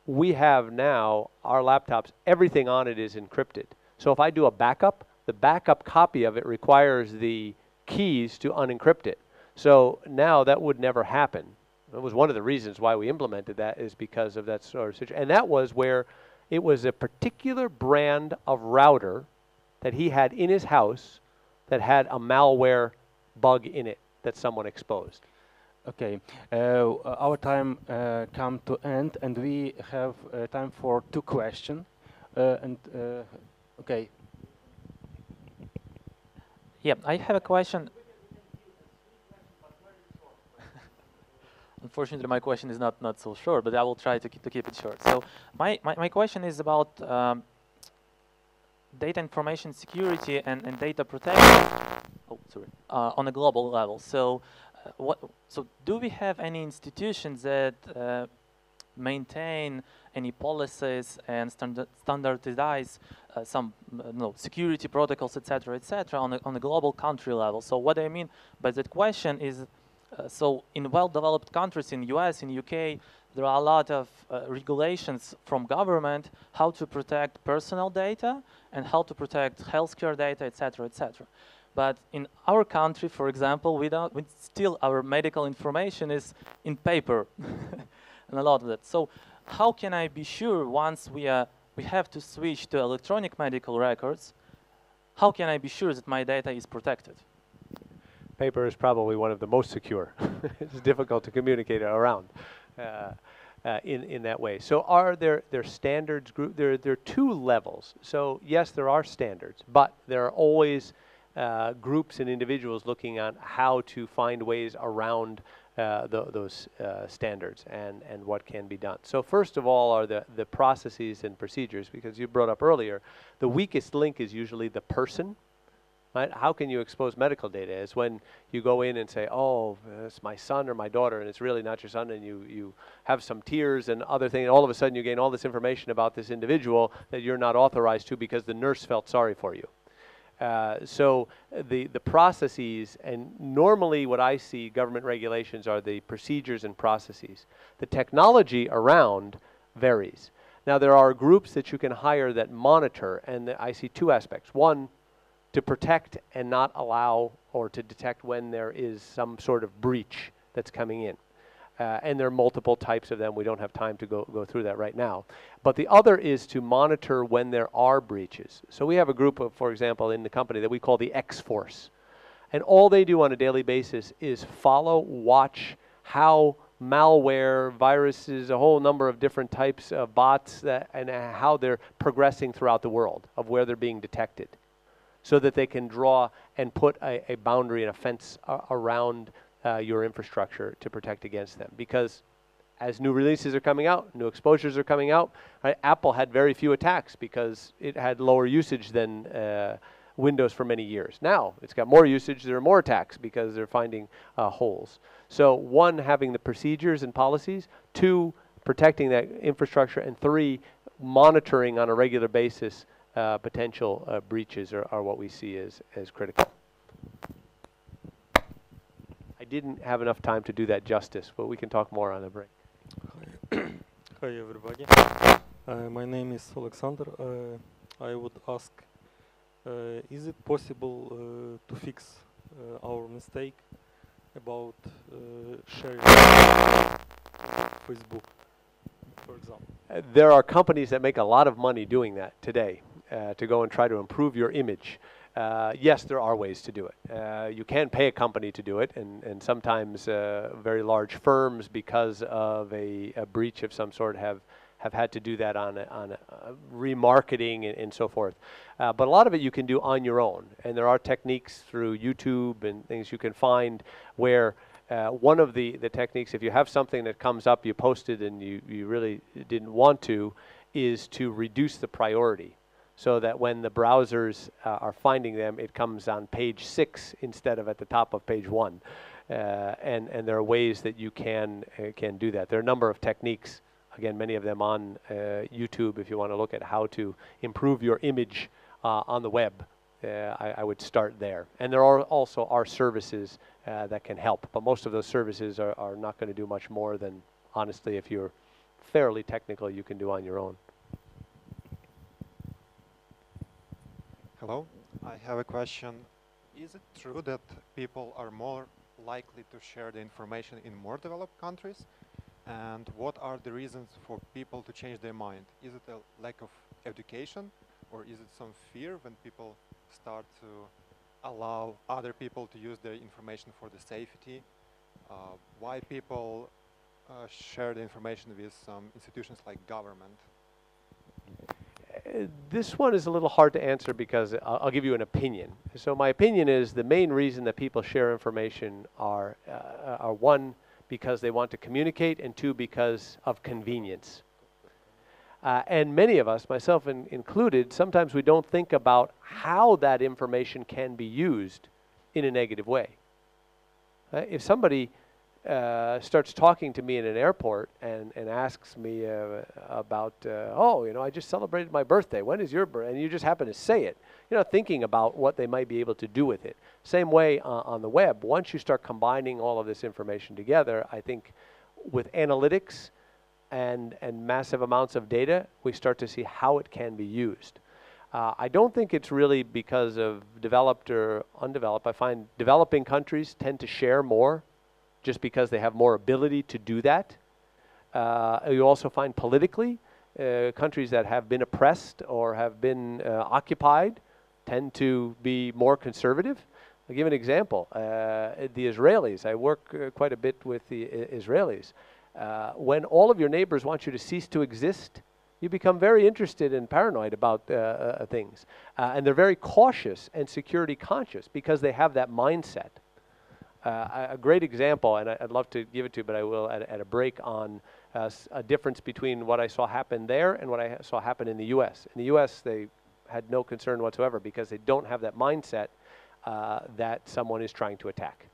we have now our laptops, everything on it is encrypted. So if I do a backup, the backup copy of it requires the keys to unencrypt it. So now that would never happen. It was one of the reasons why we implemented that, is because of that sort of situation. And that was where it was a particular brand of router that he had in his house that had a malware bug in it that someone exposed. Okay, our time come to end, and we have time for 2 questions. Okay. Yeah, I have a question. Unfortunately, my question is not so short, but I will try to keep it short. So my question is about data information security and data protection. Oh, sorry. On a global level. So so do we have any institutions that maintain any policies and standardize some security protocols, etc., on a global country level? So what I mean by that question is, so in well-developed countries, in US, in UK, there are a lot of regulations from government how to protect personal data and how to protect healthcare data, etc., etc. But in our country, for example, we still our medical information is in paper, and a lot of that. So how can I be sure once we have to switch to electronic medical records? How can I be sure that my data is protected? Paper is probably one of the most secure. It's difficult to communicate around in that way. So are there standards group? There are 2 levels. So yes, there are standards, but there are always groups and individuals looking on how to find ways around those standards and what can be done. So first of all are the processes and procedures, because you brought up earlier, the weakest link is usually the person. Right? How can you expose medical data? Is when you go in and say, oh, it's my son or my daughter, and it's really not your son, and you have some tears and other things, all of a sudden you gain all this information about this individual that you're not authorized to because the nurse felt sorry for you. So the processes, and normally what I see government regulations are the procedures and processes. The technology around varies. Now there are groups that you can hire that monitor, and I see 2 aspects. One, to protect and not allow or to detect when there is some sort of breach that's coming in. And there are multiple types of them. We don't have time to go through that right now. But the other is to monitor when there are breaches. So we have a group of, for example, in the company that we call the X-Force. And all they do on a daily basis is follow, watch how malware, viruses, a whole number of different types of bots, and how they're progressing throughout the world, of where they're being detected, so that they can draw and put a boundary and a fence around your infrastructure to protect against them. Because as new releases are coming out, new exposures are coming out, right? Apple had very few attacks because it had lower usage than Windows for many years. Now it's got more usage, there are more attacks because they're finding holes. So 1, having the procedures and policies, 2, protecting that infrastructure, and 3, monitoring on a regular basis potential breaches are what we see as critical. I didn't have enough time to do that justice, but we can talk more on the break. Hi everybody. My name is Alexander. I would ask, is it possible to fix our mistake about sharing Facebook, for example? There are companies that make a lot of money doing that today, to go and try to improve your image. Yes, there are ways to do it. You can pay a company to do it, and sometimes very large firms, because of a breach of some sort, have have had to do that on remarketing and so forth. But a lot of it you can do on your own, and there are techniques through YouTube and things you can find where one of the techniques, if you have something that comes up, you posted and you really didn't want to, is to reduce the priority, so that when the browsers are finding them, it comes on page 6 instead of at the top of page 1. And there are ways that you can do that. There are a number of techniques, again, many of them on YouTube, if you want to look at how to improve your image on the web. I would start there. And there are also services that can help, but most of those services are not going to do much more than, honestly, if you're fairly technical, you can do on your own. Hello, I have a question. Is it true that people are more likely to share the information in more developed countries? And what are the reasons for people to change their mind? Is it a lack of education, or is it some fear when people start to allow other people to use their information for the safety? Why people share the information with some institutions like government? This one is a little hard to answer because I'll give you an opinion. So my opinion is the main reason that people share information are one, because they want to communicate, and two, because of convenience. And many of us, myself included, sometimes we don't think about how that information can be used in a negative way. If somebody starts talking to me in an airport and asks me about, oh, you know, I just celebrated my birthday. When is your birthday? And you just happen to say it. You're not thinking about what they might be able to do with it. Same way on the web. Once you start combining all of this information together, I think with analytics and massive amounts of data, we start to see how it can be used. I don't think it's really because of developed or undeveloped. I find developing countries tend to share more just because they have more ability to do that. You also find politically, countries that have been oppressed or have been occupied tend to be more conservative. I'll give an example. The Israelis, I work quite a bit with the Israelis. When all of your neighbors want you to cease to exist, you become very interested and paranoid about things. And they're very cautious and security conscious because they have that mindset. A great example, and I'd love to give it to you, but I will at a break, on a difference between what I saw happen there and what I saw happen in the U.S. In the U.S., they had no concern whatsoever because they don't have that mindset that someone is trying to attack.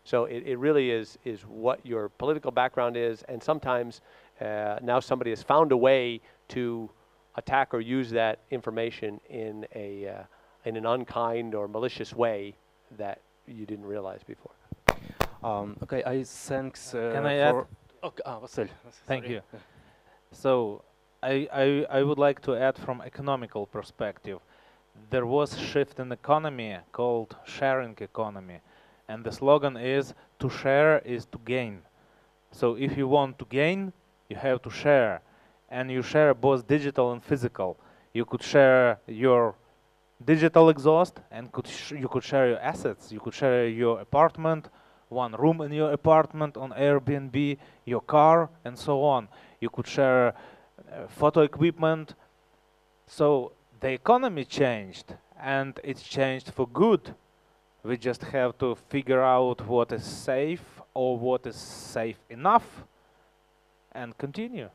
So it really is what your political background is, and sometimes now somebody has found a way to attack or use that information in an unkind or malicious way that you didn't realize before. Okay, I thanks. Can I add? Okay, Vasil. Thank you. So I would like to add from economical perspective. There was a shift in economy called sharing economy, and the slogan is to share is to gain. So if you want to gain, you have to share, and you share both digital and physical. You could share your digital exhaust, and you could share your assets. You could share your apartment, one room in your apartment on Airbnb, your car, and so on. You could share photo equipment. So the economy changed, and it's changed for good. We just have to figure out what is safe or what is safe enough and continue.